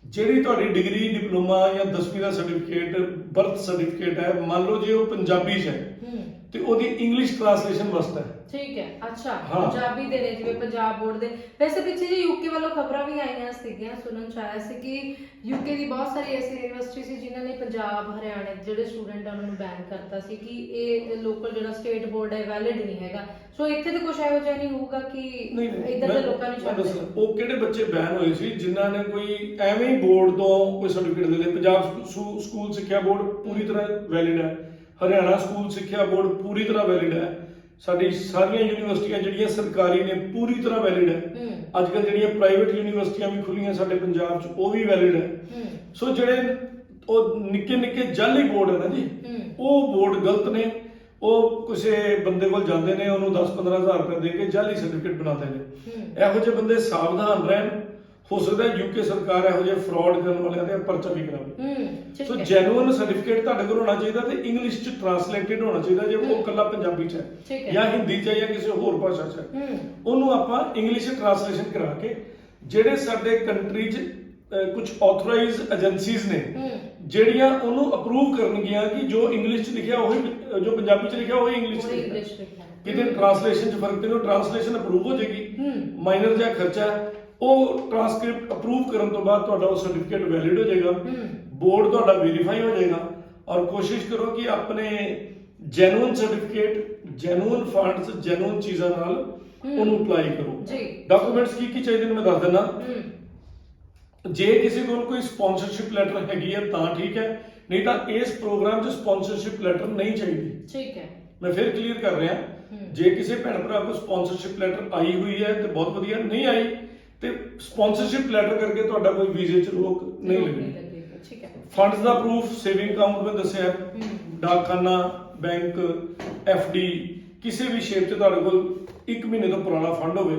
ਜਿਹੜੀ ਤੁਹਾਡੀ ਡਿਗਰੀ, ਡਿਪਲੋਮਾ ਜਾਂ 10ਵੀਂ ਦਾ ਸਰਟੀਫਿਕੇਟ, ਬਰਥ ਸਰਟੀਫਿਕੇਟ ਹੈ, ਮੰਨ ਲਓ ਜੇ ਉਹ ਪੰਜਾਬੀ 'ਚ ਹੈ ਤੇ ਉਹਦੀ ਇੰਗਲਿਸ਼ ਟ੍ਰਾਂਸਲੇਸ਼ਨ ਵਾਸਤੇ ਹੈ। ਠੀਕ ਹੈ, ਅੱਛਾ, ਹਾਂ। ਪੰਜਾਬੀ ਦੇ ਨੇ ਜਿਵੇਂ ਪੰਜਾਬ ਬੋਰਡ ਦੇ। ਵੈਸੇ ਪਿੱਛੇ ਜੀ ਯੂਕੇ ਵੱਲੋਂ ਖਬਰਾਂ ਵੀ ਆਈਆਂ ਸੀਗੀਆਂ, ਸੁਣਨ ਚ ਆਇਆ ਸੀ ਕਿ ਯੂਕੇ ਦੀ ਬਹੁਤ ਸਾਰੀ ਐਸੀ ਯੂਨੀਵਰਸਿਟੀ ਸੀ ਜਿਨ੍ਹਾਂ ਨੇ ਪੰਜਾਬ, ਹਰਿਆਣਾ ਦੇ ਜਿਹੜੇ ਸਟੂਡੈਂਟ ਆ ਉਹਨਾਂ ਨੂੰ ਬੈਨ ਕਰਤਾ ਸੀ ਕਿ ਇਹ ਲੋਕਲ ਜਿਹੜਾ ਸਟੇਟ ਬੋਰਡ ਹੈ ਵੈਲਿਡ ਨਹੀਂ ਹੈਗਾ। ਸੋ ਇੱਥੇ ਤਾਂ ਕੁਝ ਇਹੋ ਜਿਹਾ ਨਹੀਂ ਹੋਊਗਾ ਕਿ ਇੱਧਰ ਦੇ ਲੋਕਾਂ ਨੂੰ ਛੱਡ ਦੇਣ। ਉਹ ਕਿਹੜੇ ਬੱਚੇ ਬੈਨ ਹੋਏ ਸੀ ਜਿਨ੍ਹਾਂ ਨੇ ਕੋਈ ਐਵੇਂ ਹੀ ਬੋਰਡ ਤੋਂ ਕੋਈ ਸਰਟੀਫਿਕੇਟ ਲੈ ਲਿਆ? ਪੰਜਾਬ ਸਕੂਲ ਸਿੱਖਿਆ ਬੋਰਡ ਪੂਰੀ ਤਰ੍ਹਾਂ ਵੈਲਿਡ ਹੈ, ਹਰਿਆਣਾ ਸਕੂਲ ਸਿੱਖਿਆ ਬੋਰਡ ਪੂਰੀ ਤਰ੍ਹਾਂ ਵੈਲਿਡ ਹੈ, ਸਾਡੀ ਸਾਰੀਆਂ ਯੂਨੀਵਰਸਿਟੀਆਂ ਜਿਹੜੀਆਂ ਸਰਕਾਰੀ ਨੇ ਪੂਰੀ ਤਰ੍ਹਾਂ ਵੈਲਿਡ ਹੈ। ਅੱਜ ਕੱਲ੍ਹ ਜਿਹੜੀਆਂ ਪ੍ਰਾਈਵੇਟ ਯੂਨੀਵਰਸਿਟੀਆਂ ਵੀ ਖੁੱਲੀਆਂ ਸਾਡੇ ਪੰਜਾਬ 'ਚ ਉਹ ਵੀ ਵੈਲਿਡ ਹੈ। ਸੋ ਜਿਹੜੇ ਉਹ ਨਿੱਕੇ ਨਿੱਕੇ ਜਾਲੀ ਬੋਰਡ ਹੈ ਨਾ ਜੀ, ਉਹ ਬੋਰਡ ਗਲਤ ਨੇ। ਉਹ ਕਿਸੇ ਬੰਦੇ ਕੋਲ ਜਾਂਦੇ ਨੇ, ਉਹਨੂੰ 10-15 ਹਜ਼ਾਰ ਰੁਪਏ ਦੇ ਕੇ ਜਾਲੀ ਸਰਟੀਫਿਕੇਟ ਬਣਾਉਂਦੇ ਨੇ। ਇਹੋ ਜਿਹੇ ਬੰਦੇ ਸਾਵਧਾਨ ਰਹਿਣ। ਹੋ ਸਕਦਾ ਯੂਕੇ ਸਰਕਾਰ ਇਹੋ ਜਿਹੇ ਫਰਾਡ ਕਰਨ ਵਾਲਿਆਂ ਦੇ ਪਰਚਾ ਵੀ ਕਰਾਵੇ। ਸੋ ਜੈਨੂਇਨ ਸਰਟੀਫਿਕੇਟ ਤੁਹਾਡੇ ਕੋਲ ਹੋਣਾ ਚਾਹੀਦਾ ਤੇ ਇੰਗਲਿਸ਼ 'ਚ ਟ੍ਰਾਂਸਲੇਟਡ ਹੋਣਾ ਚਾਹੀਦਾ। ਜੇ ਉਹ ਇਕੱਲਾ ਪੰਜਾਬੀ 'ਚ ਹੈ ਜਾਂ ਹਿੰਦੀ 'ਚ ਹੈ ਜਾਂ ਕਿਸੇ ਹੋਰ ਭਾਸ਼ਾ 'ਚ ਹੈ, ਉਹਨੂੰ ਆਪਾਂ ਇੰਗਲਿਸ਼ 'ਚ ਟ੍ਰਾਂਸਲੇਸ਼ਨ ਕਰਾ ਕੇ, ਜਿਹੜੇ ਸਾਡੇ ਕੰਟਰੀ 'ਚ ਕੁਝ ਆਥੋਰਾਈਜ਼ ਏਜੰਸੀਜ਼ ਨੇ ਜਿਹੜੀਆਂ ਉਹਨੂੰ ਅਪਰੂਵ ਕਰਨਗੀਆਂ ਕਿ ਜੋ ਇੰਗਲਿਸ਼ 'ਚ ਲਿਖਿਆ ਉਹੀ, ਜੋ ਪੰਜਾਬੀ 'ਚ ਲਿਖਿਆ ਉਹੀ ਇੰਗਲਿਸ਼ 'ਚ ਲਿਖਿਆ। ਕਿਤੇ ਟ੍ਰਾਂਸਲੇਸ਼ਨ 'ਚ ਫਰਕ ਤੇ ਨਹੀਂ, ਟ੍ਰਾਂਸਲੇਸ਼ਨ ਅਪਰੂਵ ਹੋ ਜਾਏਗੀ। ਮਾਈਨਰ ਜਿਹਾ ਖਰਚਾ ਹੈ, ਉਹ ਟ੍ਰਾਂਸਕ੍ਰਿਪਟ ਅਪਰੂਵ ਕਰਨ ਤੋਂ ਬਾਅਦ ਤੁਹਾਡਾ ਉਹ ਸਰਟੀਫਿਕੇਟ ਵੈਲਿਡ ਹੋ ਜਾਏਗਾ, ਬੋਰਡ ਤੁਹਾਡਾ ਵੈਰੀਫਾਈ ਹੋ ਜਾਏਗਾ। ਔਰ ਕੋਸ਼ਿਸ਼ ਕਰੋ ਕਿ ਆਪਣੇ genuine certificate, genuine funds, genuine ਚੀਜ਼ਾਂ ਨਾਲ ਉਹਨੂੰ ਅਪਲਾਈ ਕਰੋ। ਡਾਕੂਮੈਂਟਸ ਕੀ ਚਾਹੀਦੇ ਨੇ ਮੈਂ ਦੱਸ ਦਿੰਦਾ। ਜੇ ਕਿਸੇ ਕੋਲ ਕੋਈ ਸਪਾਂਸਰਸ਼ਿਪ ਲੈਟਰ ਹੈਗੀ ਹੈ ਤਾਂ ਠੀਕ ਹੈ, ਨਹੀਂ ਤਾਂ ਇਸ ਪ੍ਰੋਗਰਾਮ 'ਚ ਸਪਾਂਸਰਸ਼ਿਪ ਲੈਟਰ ਨਹੀਂ ਚਾਹੀਦੀ। ਠੀਕ ਹੈ, ਮੈਂ ਫਿਰ ਕਲੀਅਰ ਕਰ ਰਿਹਾ। ਜੇ ਕਿਸੇ ਭੈਣ ਭਰਾ ਕੋਲ ਸਪਾਂਸਰਸ਼ਿਪ ਲੈਟਰ ਆਈ ਹੋਈ ਹੈ ਤੇ ਬਹੁਤ ਵਧੀਆ, ਨਹੀਂ ਆਈ ਤੇ ਸਪਾਂਸਰਸ਼ਿਪ ਲੈਟਰ ਕਰਕੇ ਤੁਹਾਡਾ ਕੋਈ ਵੀਜ਼ੇ 'ਚ ਰੋਕ ਨਹੀਂ ਲੱਗੇਗੀ। ਠੀਕ ਹੈ, ਫੰਡਸ ਦਾ ਪ੍ਰੂਫ, ਸੇਵਿੰਗ ਅਕਾਊਂਟ ਮੈਂ ਦੱਸਿਆ, ਡਾਕਖਾਨਾ, ਬੈਂਕ, FD, ਕਿਸੇ ਵੀ ਸ਼ੇਪ 'ਚ ਤੁਹਾਡੇ ਕੋਲ 1 ਮਹੀਨੇ ਤੋਂ ਪੁਰਾਣਾ ਫੰਡ ਹੋਵੇ।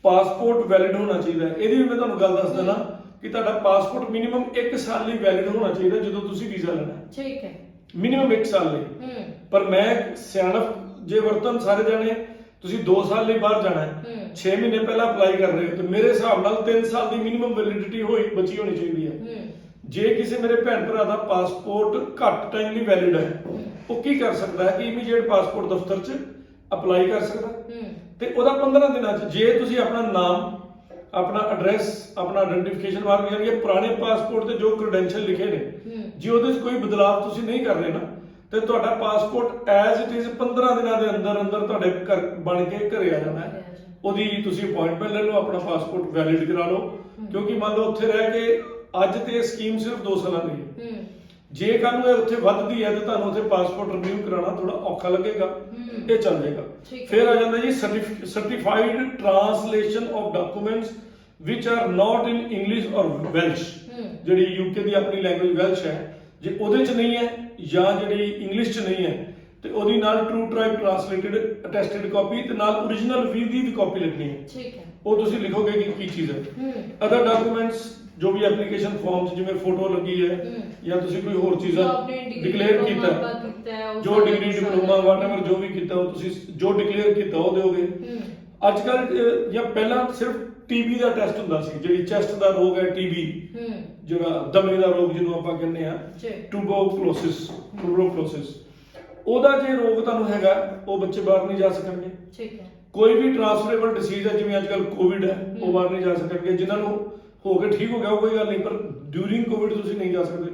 ਪਾਸਪੋਰਟ ਵੈਲਿਡ ਹੋਣਾ ਚਾਹੀਦਾ। ਇਹਦੀ ਵੀ ਮੈਂ ਤੁਹਾਨੂੰ ਗੱਲ ਦੱਸ ਦਿੰਦਾ ਕਿ ਤੁਹਾਡਾ ਪਾਸਪੋਰਟ ਮਿਨੀਮਮ 1 ਸਾਲ ਲਈ ਵੈਲਿਡ ਹੋਣਾ ਚਾਹੀਦਾ ਜਦੋਂ ਤੁਸੀਂ ਵੀਜ਼ਾ ਲੈਣਾ। ਠੀਕ ਹੈ, ਮਿਨੀਮਮ 1 ਸਾਲ ਲਈ। ਪਰ ਮੈਂ ਸਿਆਣਪ ਜੇ ਵਰਤਨ ਸਾਰੇ ਜਾਣੇ, ਤੁਸੀਂ 2 ਸਾਲ ਲਈ ਬਾਹਰ ਜਾਣਾ ਹੈ, 6 ਮਹੀਨੇ ਪਹਿਲਾਂ ਅਪਲਾਈ ਕਰ ਰਹੇ ਹੋ ਤੇ ਮੇਰੇ ਹਿਸਾਬ ਨਾਲ 3 ਸਾਲ ਦੀ ਮਿਨੀਮਮ ਵੈਲਿਡਿਟੀ ਬਚੀ ਹੋਣੀ ਚਾਹੀਦੀ ਹੈ। ਜੇ ਕਿਸੇ ਮੇਰੇ ਭੈਣ ਭਰਾ ਦਾ ਪਾਸਪੋਰਟ ਘੱਟ ਟਾਈਮ ਲਈ ਵੈਲਿਡ ਹੈ, ਉਹ ਕੀ ਕਰ ਸਕਦਾ ਹੈ ਕਿ ਇਮੀਡੀਏਟ ਪਾਸਪੋਰਟ ਦਫ਼ਤਰ 'ਚ ਅਪਲਾਈ ਕਰ ਸਕਦਾ ਤੇ ਉਹਦਾ 15 ਦਿਨਾਂ 'ਚ, ਜੇ ਤੁਸੀਂ ਆਪਣਾ ਨਾਮ, ਆਪਣਾ ਐਡਰੈਸ, ਆਪਣਾ ਆਇਡੈਂਟੀਫਿਕੇਸ਼ਨ ਮਾਰਕ, ਯਾਨੀ ਕਿ ਪੁਰਾਣੇ ਪਾਸਪੋਰਟ ਤੇ ਜੋ ਕ੍ਰੈਡੈਂਸ਼ੀਅਲ ਲਿਖੇ ਨੇ, ਜੇ ਉਹਦੇ 'ਚ ਕੋਈ ਬਦਲਾਅ ਤੁਸੀਂ ਨਹੀਂ ਕਰ ਰਹੇ ਨਾ, ਤੇ ਤੁਹਾਡਾ ਪਾਸਪੋਰਟ ਐਜ਼ ਇਟ ਇਜ਼ 15 ਦਿਨਾਂ ਦੇ ਅੰਦਰ ਅੰਦਰ ਤੁਹਾਡੇ ਘਰ ਬਣ ਕੇ ਘਰੇ ਆ ਜਾਣਾ ਹੈ। ਉਹਦੀ ਤੁਸੀਂ ਅਪਾਇੰਟਮੈਂਟ ਲੈ ਲਓ, ਆਪਣਾ ਪਾਸਪੋਰਟ ਵੈਲਿਡ ਕਰਾ ਲਓ। ਕਿਉਂਕਿ ਮੰਨ ਲਓ ਉੱਥੇ ਰਹਿ ਕੇ ਅੱਜ ਤੇ ਸਕੀਮ ਸਿਰਫ 2 ਸਾਲਾਂ ਦੀ ਹੈ, ਜੇ ਕੱਲ ਨੂੰ ਇਹ ਉੱਥੇ ਵੱਧਦੀ ਹੈ ਤੇ ਤੁਹਾਨੂੰ ਉੱਥੇ ਪਾਸਪੋਰਟ ਰਿਨਿਊ ਕਰਾਉਣਾ ਥੋੜਾ ਔਖਾ ਲੱਗੇਗਾ, ਇਹ ਚੱਲ ਜਾਏਗਾ। ਫਿਰ ਆ ਜਾਂਦਾ ਜੀ certified translation of documents which are not in English ਔਰ ਵੈਲਸ਼। ਜਿਹੜੀ ਯੂਕੇ ਦੀ ਆਪਣੀ ਲੈਂਗੁਏਜ ਵੈਲਸ਼ ਹੈ, ਜੇ ਉਹਦੇ 'ਚ ਨਹੀਂ ਹੈ ਜਾਂ ਜਿਹੜੀ ਇੰਗਲਿਸ਼ 'ਚ ਨਹੀਂ ਹੈ ਤੇ ਉਹਦੀ ਨਾਲ ਟਰੂ ਟਾਈਪ ਟ੍ਰਾਂਸਲੇਟਡ ਅਟੈਸਟਡ ਕਾਪੀ ਤੇ ਨਾਲ ਓਰੀਜਨਲ ਵੀ ਦੀ ਕਾਪੀ ਲਿਖਣੀ ਹੈ। ਠੀਕ ਹੈ, ਉਹ ਤੁਸੀਂ ਲਿਖੋਗੇ ਕਿ ਕੀ ਚੀਜ਼ ਹੈ। ਅਦਰ ਡਾਕੂਮੈਂਟਸ ਜੋ ਵੀ ਐਪਲੀਕੇਸ਼ਨ ਫਾਰਮ 'ਚ ਜਿਵੇਂ ਫੋਟੋ ਲੱਗੀ ਹੈ ਜਾਂ ਤੁਸੀਂ ਕੋਈ ਹੋਰ ਚੀਜ਼ਾਂ ਡਿਕਲੇਅਰ ਕੀਤਾ, ਜੋ ਡਿਗਰੀ, ਡਿਪਲੋਮਾ, ਵਾਟਐਵਰ ਜੋ ਵੀ ਕੀਤਾ ਉਹ ਤੁਸੀਂ ਜੋ ਡਿਕਲੇਅਰ ਕੀਤਾ ਉਹ ਦਿਓਗੇ। ਅੱਜ ਕੱਲ ਜਾਂ ਪਹਿਲਾਂ ਸਿਰਫ TB ਦਾ ਟੈਸਟ ਹੁੰਦਾ ਸੀ, ਜਿਹੜੀ ਚੈਸਟ ਦਾ ਰੋਗ ਹੈ TB, ਜਿਹੜਾ ਦਮੇ ਦਾ ਰੋਗ ਜਿਹਨੂੰ ਆਪਾਂ ਕਹਿੰਦੇ ਆ ਟੂਬਰਕਲੋਸਿਸ, ਉਹਦਾ ਜੇ ਰੋਗ ਤੁਹਾਨੂੰ ਹੈਗਾ ਉਹ ਬੱਚੇ ਬਾਹਰ ਨਹੀਂ ਜਾ ਸਕਣਗੇ। ਠੀਕ ਹੈ, ਕੋਈ ਵੀ ਟ੍ਰਾਂਸਫਰੇਬਲ ਡਿਸੀਜ਼ ਹੈ ਜਿਵੇਂ ਅੱਜ ਕੱਲ ਕੋਵਿਡ ਹੈ, ਉਹ ਬਾਹਰ ਨਹੀਂ ਜਾ ਸਕਣਗੇ। ਜਿਨ੍ਹਾਂ ਨੂੰ ਹੋ ਕੇ ਠੀਕ ਹੋ ਗਿਆ ਉਹ ਕੋਈ ਗੱਲ ਨਹੀਂ, ਪਰ ਡਿਊਰਿੰਗ ਕੋਵਿਡ ਤੁਸੀਂ ਨਹੀਂ ਜਾ ਸਕਦੇ।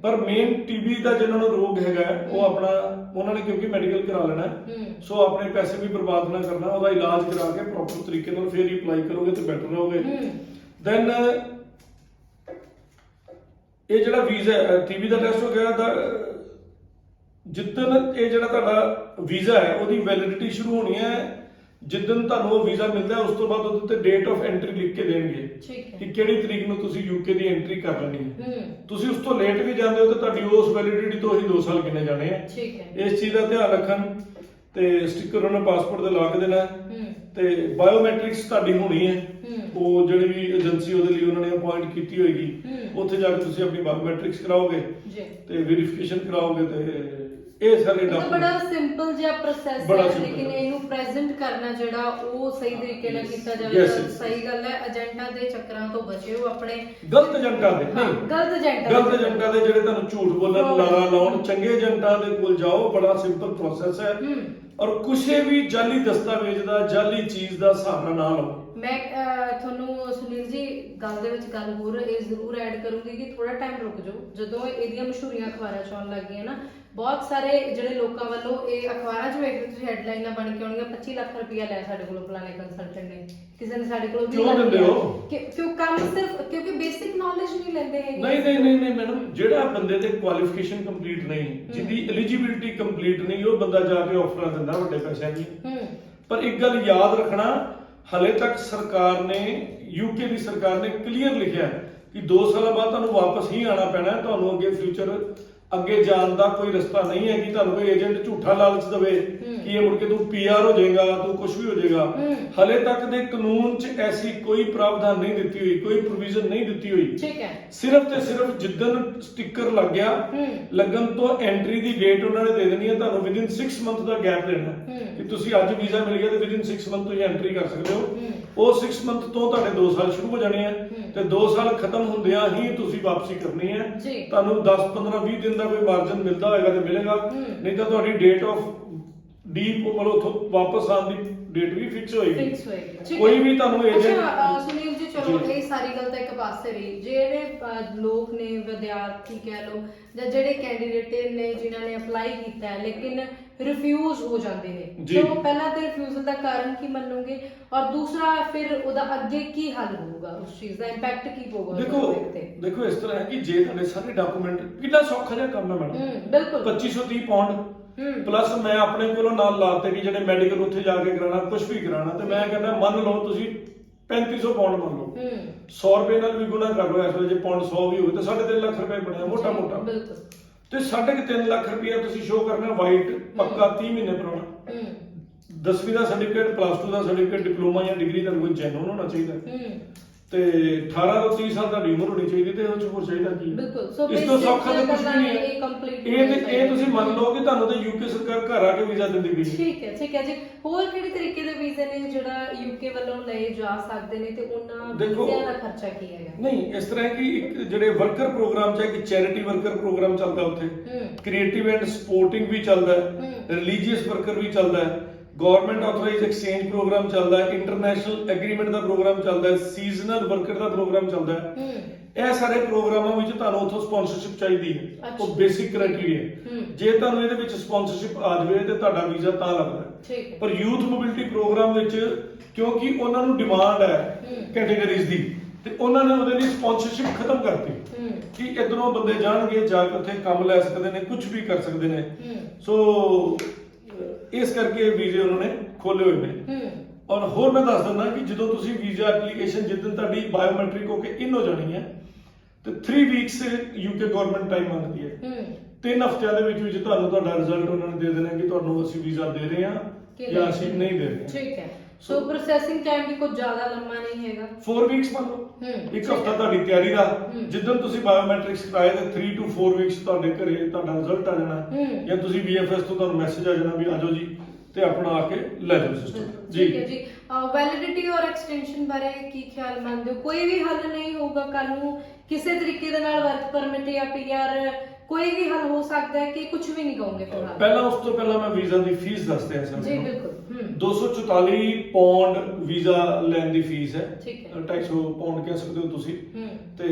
ਪਰ ਮੇਨ TB ਦਾ ਜਿਹਨਾਂ ਨੂੰ ਰੋਗ ਹੈਗਾ ਉਹ ਆਪਣਾ, ਉਹਨਾਂ ਨੇ ਕਿਉਂਕਿ ਮੈਡੀਕਲ ਕਰਾ ਲੈਣਾ, ਸੋ ਆਪਣੇ ਪੈਸੇ ਵੀ ਬਰਬਾਦ ਨਾ ਕਰਨਾ, ਉਹਦਾ ਇਲਾਜ ਕਰਾ ਕੇ ਪ੍ਰੋਪਰ ਤਰੀਕੇ ਨਾਲ ਫਿਰ ਹੀ ਅਪਲਾਈ ਕਰੋਗੇ ਤੇ ਬੈਟਰ ਰਹੋਗੇ। ਦੈਨ ਇਹ ਜਿਹੜਾ ਵੀਜ਼ਾ TB ਦਾ ਟੈਸਟ ਹੋ ਗਿਆ, ਜਿੱਦਣ ਇਹ ਜਿਹੜਾ ਤੁਹਾਡਾ ਵੀਜ਼ਾ ਹੈ ਉਹਦੀ ਵੈਲਿਡਿਟੀ ਸ਼ੁਰੂ ਹੋਣੀ ਹੈ ਜਿੱਦਣ ਤੁਹਾਨੂੰ ਉਹ ਵੀਜ਼ਾ ਮਿਲਦਾ ਹੈ, ਉਸ ਤੋਂ ਬਾਅਦ ਉਹਦੇ ਤੇ ਡੇਟ ਆਫ ਐਂਟਰੀ ਲਿਖ ਕੇ ਦੇਣਗੇ ਠੀਕ ਹੈ ਕਿ ਕਿਹੜੀ ਤਰੀਕ ਨੂੰ ਤੁਸੀਂ ਯੂਕੇ ਦੀ ਐਂਟਰੀ ਕਰ ਲੈਣੀ ਹੈ। ਹੂੰ ਤੁਸੀਂ ਉਸ ਤੋਂ ਲੇਟ ਵੀ ਜਾਂਦੇ ਹੋ ਤਾਂ ਤੁਹਾਡੀ ਉਸ ਵੈਲਿਡਿਟੀ ਤੋਂ ਹੀ 2 ਸਾਲ ਗਿਣੇ ਜਾਣੇ ਆ। ਠੀਕ ਹੈ ਇਸ ਚੀਜ਼ ਦਾ ਧਿਆਨ ਰੱਖਣ ਤੇ ਸਟicker ਉਹਨਾਂ ਪਾਸਪੋਰਟ ਤੇ ਲਾ ਕੇ ਦੇਣਾ ਹੂੰ ਤੇ ਬਾਇਓਮੈਟ੍ਰਿਕਸ ਤੁਹਾਡੀ ਹੋਣੀ ਹੈ। ਹੂੰ ਉਹ ਜਿਹੜੀ ਵੀ ਏਜੰਸੀ ਉਹਦੇ ਲਈ ਉਹਨਾਂ ਨੇ ਅਪਾਇੰਟ ਕੀਤੀ ਹੋਏਗੀ ਹੂੰ ਉੱਥੇ ਜਾ ਕੇ ਤੁਸੀਂ ਆਪਣੀ ਬਾਇਓਮੈਟ੍ਰਿਕਸ ਕਰਾਓਗੇ ਜੀ ਤੇ ਵੈਰੀਫਿਕੇਸ਼ਨ ਕਰਾਓਗੇ ਤੇ ਇਹ ਸਾਰੇ ਇਹ ਤਾਂ ਬੜਾ ਡਾਕੂਮੈਂਟ ਸਿੰਪਲ ਜਿਹਾ ਪ੍ਰੋਸੈਸ ਬੜਾ ਹੈ, simple ਲੇਕਿਨ ਹੈ। ਇਹਨੂੰ ਪ੍ਰੈਜ਼ੈਂਟ ਕਰਨਾ ਜਿਹੜਾ ਉਹ ਸਹੀ ਤਰੀਕੇ ਨਾਲ ਕੀਤਾ ਜਾਵੇ Yes, ਤਾਂ yes. ਸਹੀ ਗੱਲ ਹੈ। ਏਜੰਟਾਂ ਦੇ ਚੱਕਰਾਂ ਤੋਂ ਬਚਿਓ ਆਪਣੇ ਗਲਤ ਏਜੰਟਾਂ ਦੇ ਹਾਂ, ਨਹੀਂ ਗਲਤ ਏਜੰਟਾਂ ਗਲਤ ਏਜੰਟਾਂ ਦੇ ਜਿਹੜੇ ਤੁਹਾਨੂੰ ਝੂਠ ਬੋਲਣ Fraud. ਲਾਰਾ ਲਾਉਣ, ਚੰਗੇ ਏਜੰਟਾਂ ਦੇ ਕੋਲ ਜਾਓ, ਬੜਾ ਸਿੰਪਲ ਪ੍ਰੋਸੈਸ ਹੈ ਹੂੰ ਔਰ ਕਿਸੇ ਵੀ ਜਾਲੀ ਦਸਤਾਵੇਜ਼ ਦਾ ਜਾਲੀ ਚੀਜ਼ ਦਾ ਸਹਾਰਾ ਨਾ ਲਓ। ਮੈਂ ਤੁਹਾਨੂੰ ਸੁਨੀਲ ਜੀ ਗੱਲ ਦੇ ਵਿੱਚ ਗੱਲ ਹੋਰ ਇਹ ਜ਼ਰੂਰ ਐਡ ਕਰੂੰਗੀ ਕਿ ਥੋੜਾ ਟਾਈਮ ਰੁਕ ਜਾਓ। ਜਦੋਂ ਇਹਦੀਆਂ ਮਸ਼ਹੂਰੀਆਂ ਅਖਬਾਰਾਂ 'ਚ ਆਉਣ ਲੱਗ ਗਈਆਂ ਨਾ, ਬਹੁਤ ਸਾਰੇ ਜਿਹੜੇ ਲੋਕਾਂ ਵੱਲੋਂ ਇਹ ਅਖਬਾਰਾਂ 'ਚ ਵੇਖਦੇ ਤੁਸੀਂ ਹੈਡਲਾਈਨਾਂ ਬਣ ਕੇ ਆਉਣਗੀਆਂ 25 ਲੱਖ ਰੁਪਇਆ ਲਿਆ ਸਾਡੇ ਕੋਲੋਂ ਫਲਾਣੇ ਕੰਸਲਟੈਂਟ ਨੇ, ਕਿਸੇ ਨੇ ਸਾਡੇ ਕੋਲੋਂ ਕਿਉਂ ਦਿੰਦੇ ਹੋ? ਕਿਉਂ ਕੰਮ ਸਿਰਫ ਕਿਉਂਕਿ ਬੇਸਿਕ ਨੌਲੇਜ ਨਹੀਂ ਲੈਂਦੇ ਹੈਗੇ। ਨਹੀਂ ਮੈਡਮ, ਜਿਹੜਾ ਬੰਦੇ ਤੇ ਕੁਆਲੀਫਿਕੇਸ਼ਨ ਕੰਪਲੀਟ ਨਹੀਂ, ਜਿਹਦੀ ਐਲੀਜੀਬਿਲਟੀ ਕੰਪਲੀਟ ਨਹੀਂ, ਉਹ ਬੰਦਾ ਜਾ ਕੇ ਆਫਰਾਂ ਦਿੰਦਾ ਵੱਡੇ ਪੈਸਿਆਂ ਦੀ। ਪਰ ਇੱਕ ਗੱਲ ਯਾਦ ਰੱਖਣਾ, ਹਲੇ ਤੱਕ ਸਰਕਾਰ ਨੇ, ਯੂਕੇ ਦੀ ਸਰਕਾਰ ਨੇ ਕਲੀਅਰ ਲਿਖਿਆ ਕਿ 2 ਸਾਲਾਂ ਬਾਅਦ ਤੁਹਾਨੂੰ ਵਾਪਸ ਹੀ ਆਣਾ ਪੈਣਾ ਹੈ। ਤੁਹਾਨੂੰ ਅੱਗੇ ਫਿਊਚਰ ਅੱਗੇ ਜਾਣ ਦਾ ਕੋਈ ਰਸਤਾ ਨਹੀਂ ਹੈ ਕਿ ਤੁਹਾਨੂੰ ਕੋਈ ਏਜੰਟ ਝੂਠਾ ਲਾਲਚ ਦੇਵੇ ਕਿ ਇਹ ਮੁੜ ਕੇ ਤੂੰ ਪੀਆਰ ਹੋ ਜਾਏਗਾ, ਤੂੰ ਕੁਝ ਵੀ ਹੋ ਜਾਏਗਾ। ਹਲੇ ਤੱਕ ਦੇ ਕਾਨੂੰਨ 'ਚ ਐਸੀ ਕੋਈ ਪ੍ਰਾਵਧਾਨ ਨਹੀਂ ਦਿੱਤੀ ਹੋਈ, ਕੋਈ ਪ੍ਰੋਵੀਜ਼ਨ ਨਹੀਂ ਦਿੱਤੀ ਹੋਈ। ਠੀਕ ਹੈ। ਸਿਰਫ ਤੇ ਸਿਰਫ ਜਿੱਦਣ ਸਟicker ਲੱਗ ਗਿਆ, ਲੱਗਣ ਤੋਂ ਐਂਟਰੀ ਦੀ ਡੇਟ ਉਹਨਾਂ ਨੇ ਦੇ ਦੇਣੀ ਹੈ ਤੁਹਾਨੂੰ ਵਿਦਿਨ 6 ਮੰਥ ਦਾ ਗੈਪ ਦੇਣਾ ਕਿ ਤੁਸੀਂ ਅੱਜ ਵੀਜ਼ਾ ਮਿਲ ਗਿਆ ਤੇ ਵਿਦਿਨ 6 ਮੰਥ ਤੁਸੀਂ ਐਂਟਰੀ ਕਰ ਸਕਦੇ ਹੋ। ਉਹ 6 ਮੰਥ ਤੋਂ ਤੁਹਾਡੇ 2 ਸਾਲ ਸ਼ੁਰੂ ਹੋ ਜਾਣੇ ਆ ਤੇ 2 ਸਾਲ ਖਤਮ ਹੁੰਦਿਆਂ ਹੀ ਤੁਸੀਂ ਵਾਪਸੀ ਕਰਨੀ ਹੈ। ਤੁਹਾਨੂੰ 10 15 20 ਦਿਨ ਦਾ ਕੋਈ ਮਾਰਜਨ ਮਿਲਦਾ ਹੋਏਗਾ ਤੇ ਮਿਲੇਗਾ, ਨਹੀਂ ਤਾਂ ਤੁਹਾਡੀ ਡੇਟ ਆਫ ਡੀਪ ਮਤਲਬ ਉੱਥੋਂ ਵਾਪਸ ਆਉਣ ਦੀ ਡੇਟ ਵੀ ਫਿਕਸ ਹੋਏਗੀ। ਕੋਈ ਵੀ ਤੁਹਾਨੂੰ ਏਜੰਟ। ਅੱਛਾ ਸੁਨੀਲ ਜੀ, ਚਲੋ ਇਹ ਸਾਰੀ ਗੱਲ ਤਾਂ ਇੱਕ ਪਾਸੇ ਰਹੀ। ਜਿਹੜੇ ਲੋਕ ਨੇ, ਵਿਦਿਆਰਥੀ ਕਹਿ ਲਓ ਜਾਂ ਜਿਹੜੇ ਕੈਂਡੀਡੇਟ ਨੇ ਜਿਨ੍ਹਾਂ ਨੇ ਅਪਲਾਈ ਕੀਤਾ ਹੈ ਲੇਕਿਨ ਰਿਫਿਊਜ਼ ਹੋ ਜਾਂਦੇ ਨੇ, ਚਲੋ ਪਹਿਲਾਂ ਤੇ ਰਿਫਿਊਜ਼ਲ ਦਾ ਕਾਰਨ ਕੀ ਮੰਨੋਗੇ ਔਰ ਦੂਸਰਾ ਫਿਰ ਉਹਦਾ ਅੱਗੇ ਕੀ ਹੱਲ ਹੋਊਗਾ, ਉਸ ਚੀਜ਼ ਦਾ ਇੰਪੈਕਟ ਕੀ ਪਊਗਾ? ਦੇਖੋ ਇਸ ਤਰ੍ਹਾਂ ਹੈ ਕਿ ਜੇ ਤੁਹਾਡੇ ਸਾਰੇ ਡਾਕੂਮੈਂਟ, ਕਿੰਨਾ ਸੌਖਾ ਜਿਹਾ ਕੰਮ ਹੈ ਮੈਡਮ। ਬਿਲਕੁਲ 2530 ਪਾਉਂਡ ਪਲੱਸ ਮੈਂ ਆਪਣੇ ਕੋਲੋਂ ਨਾਲ ਲਾਤੇ ਕਿ ਜਿਹੜੇ ਮੈਡੀਕਲ ਉੱਥੇ ਜਾ ਕੇ ਕਰਾਣਾ, ਕੁਝ ਵੀ ਕਰਾਣਾ, ਤੇ ਮੈਂ ਕਹਿੰਦਾ ਮੰਨ ਲਓ ਤੁਸੀਂ 3500 ਪਾਉਂਡ ਮੰਨ ਲਓ, 100 ਰੁਪਏ ਨਾਲ ਵੀ ਗੁਣਾ ਕਰ ਲਓ। ਇਸ ਵੇਲੇ ਜੇ ਪਾਉਂਡ 100 ਵੀ ਹੋਵੇ ਤਾਂ 3.5 ਲੱਖ ਰੁਪਏ ਬਣਿਆ ਮੋਟਾ ਤੇ 3.5 ਲੱਖ ਰੁਪਇਆ ਤੁਸੀਂ ਸ਼ੋਅ ਕਰਨਾ ਵਾਈਟ ਪੱਕਾ 30 ਮਹੀਨੇ ਪੁਰਾਣਾ, 10ਵੀਂ ਦਾ ਸਰਟੀਫਿਕੇਟ, ਪਲੱਸ 2 ਦਾ ਸਰਟੀਫਿਕੇਟ, ਡਿਪਲੋਮਾ ਜਾਂ ਡਿਗਰੀ ਦਾ ਕੋਈ ਜੈਨੂਨ ਹੋਣਾ ਚਾਹੀਦਾ ਤੇ 18 ਤੋਂ 30 ਸਾਲ ਤੁਹਾਡੀ ਉਮਰ ਹੋਣੀ ਚਾਹੀਦੀ ਤੇ ਉਹ ਚ ਹੋਰ ਚਾਹੀਦਾ ਕੀ? ਬਿਲਕੁਲ। ਇਸ ਤੋਂ ਸੌਖਾ ਤਾਂ ਕੁਝ ਨਹੀਂ ਹੈ। ਇਹ ਤੁਸੀਂ ਮੰਨ ਲਓ ਕਿ ਤੁਹਾਨੂੰ ਤੇ ਯੂਕੇ ਸਰਕਾਰ ਘਰ ਆ ਕੇ ਵੀਜ਼ਾ ਦਿੰਦੀ ਵੀ। ਠੀਕ ਹੈ ਜੀ। ਹੋਰ ਕਿਹੜੇ ਤਰੀਕੇ ਦੇ ਵੀਜ਼ੇ ਨੇ ਜਿਹੜਾ ਯੂਕੇ ਵੱਲੋਂ ਲਏ ਜਾ ਸਕਦੇ ਨੇ ਤੇ ਉਹਨਾਂ ਵੀਜ਼ਿਆਂ ਦਾ ਖਰਚਾ ਕੀ ਹੈਗਾ? ਨਹੀਂ, ਇਸ ਤਰ੍ਹਾਂ ਕਿ ਇੱਕ ਜਿਹੜੇ ਵਰਕਰ ਪ੍ਰੋਗਰਾਮ ਚ ਇੱਕ ਚੈਰਿਟੀ ਵਰਕਰ ਪ੍ਰੋਗਰਾਮ ਚੱਲਦਾ ਉੱਥੇ, ਕ੍ਰੀਏਟਿਵ ਐਂਡ ਸਪੋਰਟਿੰਗ ਵੀ ਚੱਲਦਾ ਹੈ, ਰਿਲੀਜੀਅਸ ਵਰਕਰ ਵੀ ਚੱਲਦਾ ਹੈ, ਗਵਰਨਮੈਂਟ ਆਥੋਰਾਈਜ਼ਡ ਐਕਸਚੇਂਜ ਪ੍ਰੋਗਰਾਮ ਚੱਲਦਾ ਹੈ, ਇੰਟਰਨੈਸ਼ਨਲ ਐਗਰੀਮੈਂਟ ਦਾ ਪ੍ਰੋਗਰਾਮ ਚੱਲਦਾ ਹੈ, ਸੀਜ਼ਨਲ ਵਰਕਰ ਦਾ ਪ੍ਰੋਗਰਾਮ ਚੱਲਦਾ ਹੈ। ਇਹ ਸਾਰੇ ਪ੍ਰੋਗਰਾਮਾਂ ਵਿੱਚ ਤੁਹਾਨੂੰ ਉੱਥੋਂ ਸਪਾਂਸਰਸ਼ਿਪ ਚਾਹੀਦੀ ਹੈ, ਉਹ ਬੇਸਿਕ ਕ੍ਰਾਈਟੇਰੀਆ ਹੈ। ਜੇ ਤੁਹਾਨੂੰ ਇਹਦੇ ਵਿੱਚ ਸਪਾਂਸਰਸ਼ਿਪ ਆ ਜਾਵੇ ਤੇ ਤੁਹਾਡਾ ਵੀਜ਼ਾ ਤਾਂ ਲੱਗਦਾ ਹੈ। ਪਰ ਯੂਥ ਮੋਬਿਲਿਟੀ ਪ੍ਰੋਗਰਾਮ ਵਿੱਚ ਕਿਉਂਕਿ ਉਹਨਾਂ ਨੂੰ ਡਿਮਾਂਡ ਹੈ ਕੈਟਾਗਰੀਜ਼ ਦੀ, ਤੇ ਉਹਨਾਂ ਨੇ ਉਹਦੇ ਲਈ ਸਪਾਂਸਰਸ਼ਿਪ ਖਤਮ ਕਰਤੀ ਕਿ ਇਧਰੋਂ ਬੰਦੇ ਜਾਣਗੇ, ਜਾ ਕੇ ਉੱਥੇ ਕੰਮ ਲੈ ਸਕਦੇ ਨੇ, ਕੁਝ ਵੀ ਕਰ ਸਕਦੇ ਨੇ। ਸੋ ਇਸ ਕਰਕੇ ਵੀਜ਼ੇ ਉਹਨਾਂ ਨੇ ਖੋਲੇ ਹੋਏ ਨੇ। ਔਰ ਹੋਰ ਮੈਂ ਦੱਸ ਦਿੰਦਾ ਕਿ ਜਦੋਂ ਤੁਸੀਂ ਵੀਜ਼ਾ ਐਪਲੀਕੇਸ਼ਨ ਜਿੱਦਣ ਤੁਹਾਡੀ ਬਾਇਓਮੈਟ੍ਰਿਕ ਹੋ ਕੇ ਇਨ ਹੋ ਜਾਣੀ ਹੈ ਤੇ 3 ਵੀਕਸ ਯੂਕੇ ਗਵਰਨਮੈਂਟ ਟਾਈਮ ਮੰਗਦੀ ਹੈ। 3 ਹਫ਼ਤਿਆਂ ਦੇ ਵਿੱਚ ਤੁਹਾਨੂੰ ਤੁਹਾਡਾ ਰਿਜ਼ਲਟ ਉਹਨਾਂ ਨੇ ਦੇ ਦੇਣਾ ਕਿ ਤੁਹਾਨੂੰ ਅਸੀਂ ਵੀਜ਼ਾ ਦੇ ਰਹੇ ਹਾਂ ਜਾਂ ਅਸੀਂ ਨਹੀਂ ਦੇ ਰਹੇ। ਠੀਕ ਹੈ। ਸੋ ਪ੍ਰੋਸੈਸਿੰਗ ਟਾਈਮ ਵੀ ਕੁਝ ਜ਼ਿਆਦਾ ਲੰਮਾ ਨਹੀਂ ਹੈਗਾ। 4 ਵੀਕਸ ਮੰਨ ਲਓ, ਇੱਕ ਹਫ਼ਤਾ ਤੁਹਾਡੀ ਤਿਆਰੀ ਦਾ। ਜਿੱਦਣ ਤੁਸੀਂ ਬਾਇਓਮੈਟ੍ਰਿਕਸ ਕਰਾਏ ਤੇ 3 to 4 ਵੀਕਸ ਤੁਹਾਡੇ ਘਰੇ ਤੁਹਾਡਾ ਰਿਜ਼ਲਟ ਆ ਜਾਣਾ, ਜਾਂ ਤੁਸੀਂ VFS ਤੋਂ ਤੁਹਾਨੂੰ ਮੈਸੇਜ ਆ ਜਾਣਾ ਵੀ ਆਜੋ ਜੀ ਤੇ ਆਪਣਾ ਆ ਕੇ ਲੈ ਜਾਓ ਸਿਸਟਮ। ਠੀਕ ਹੈ ਜੀ। ਵੈਲਿਡਿਟੀ ਔਰ ਐਕਸਟੈਂਸ਼ਨ ਬਾਰੇ ਕੀ ਖਿਆਲ ਮੰਨਦੇ ਹੋ? ਕੋਈ ਵੀ ਹੱਲ ਨਹੀਂ ਹੋਊਗਾ ਕੱਲ ਨੂੰ ਕਿਸੇ ਤਰੀਕੇ ਦੇ ਨਾਲ ਵਰਕ ਪਰਮਿਟ ਜਾਂ PR ਕੋਈ ਵੀ ਹੱਲ ਹੋ ਸਕਦਾ ਹੈ ਕਿ ਕੁਝ ਵੀ ਨਹੀਂ ਕਹੋਗੇ ਫਿਲਹਾਲ? ਪਹਿਲਾਂ ਉਸ ਤੋਂ ਪਹਿਲਾਂ ਮੈਂ ਵੀਜ਼ਾ ਦੀ ਫੀਸ ਦੱਸ ਦਿਆਂ ਸਰ ਜੀ ਬਿਲਕੁਲ। 244 ਪਾਉਂਡ ਵੀਜ਼ਾ ਲੈਣ ਦੀ ਫੀਸ ਹੈ। ਠੀਕ ਹੈ। 250 ਪਾਉਂਡ ਕਹਿ ਸਕਦੇ ਹੋ ਤੁਸੀਂ। ਤੇ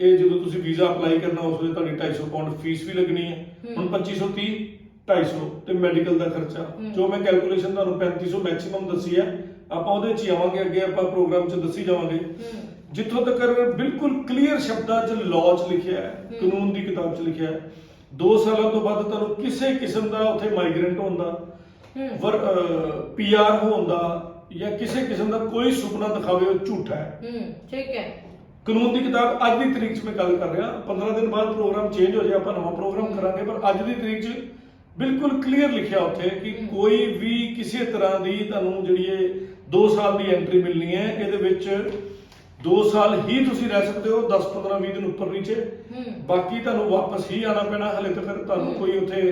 ਇਹ ਜਦੋਂ ਤੁਸੀਂ ਵੀਜ਼ਾ ਅਪਲਾਈ ਕਰਨਾ ਉਸ ਵੇਲੇ ਤੁਹਾਡੀ 250 ਪਾਉਂਡ ਫੀਸ ਵੀ ਲੱਗਣੀ ਹੈ। ਹੁਣ 2530 250 ਤੇ ਮੈਡੀਕਲ ਦਾ ਖਰਚਾ ਜੋ ਮੈਂ ਕੈਲਕੂਲੇਸ਼ਨ ਤੁਹਾਨੂੰ 3500 ਮੈਕਸਿਮਮ ਦੱਸੀ ਹੈ। ਆਪਾਂ ਉਹਦੇ ਚ ਹੀ ਆਵਾਂਗੇ, ਅੱਗੇ ਆਪਾਂ ਪ੍ਰੋਗਰਾਮ ਚ ਦੱਸੀ ਜਾਵਾਂਗੇ। ਜਿੱਥੋਂ ਤੱਕ ਬਿਲਕੁਲ ਕਲੀਅਰ ਸ਼ਬਦਾਂ ਚ ਲਾਅ ਚ ਲਿਖਿਆ ਹੈ, ਕਾਨੂੰਨ ਦੀ ਕਿਤਾਬ ਚ ਲਿਖਿਆ ਹੈ 2 ਸਾਲਾਂ ਤੋਂ ਬਾਅਦ ਤੁਹਾਨੂੰ ਕਿਸੇ ਕਿਸਮ ਦਾ ਉੱਥੇ ਮਾਈਗ੍ਰੈਂਟ ਹੋਣ ਦਾ PR ਹੋਣ ਦਾ ਜਾਂ ਕਿਸੇ ਕਿਸਮ ਦਾ ਕੋਈ ਸੁਪਨਾ ਦਿਖਾਵੇ ਉਹ ਝੂਠਾ ਹੈ। ਠੀਕ ਹੈ। ਕਾਨੂੰਨ ਦੀ ਕਿਤਾਬ ਅੱਜ ਦੀ ਤਰੀਕ 'ਚ ਮੈਂ ਗੱਲ ਕਰ ਰਿਹਾ, 15 ਦਿਨ ਬਾਅਦ ਪ੍ਰੋਗਰਾਮ ਚੇਂਜ ਹੋ ਜਾਏ, ਆਪਾਂ ਨਵਾਂ ਪ੍ਰੋਗਰਾਮ ਕਰਾਂਗੇ, ਪਰ ਅੱਜ ਦੀ ਤਰੀਕ 'ਚ ਬਿਲਕੁਲ ਕਲੀਅਰ ਲਿਖਿਆ ਉੱਥੇ ਕਿ ਕੋਈ ਵੀ ਕਿਸੇ ਤਰ੍ਹਾਂ ਦੀ ਤੁਹਾਨੂੰ ਜਿਹੜੀ ਇਹ 2 ਸਾਲ ਦੀ ਐਂਟਰੀ ਮਿਲਣੀ ਹੈ, ਇਹਦੇ ਵਿੱਚ 2 ਸਾਲ ਹੀ ਤੁਸੀਂ ਰਹਿ ਸਕਦੇ ਹੋ, 10 15 20 ਦਿਨ ਉੱਪਰ ਨੀਚੇ, ਬਾਕੀ ਤੁਹਾਨੂੰ ਵਾਪਸ ਹੀ ਆਣਾ ਪੈਣਾ। ਹਲੇ ਤੱਕ ਤੁਹਾਨੂੰ ਕੋਈ ਉੱਥੇ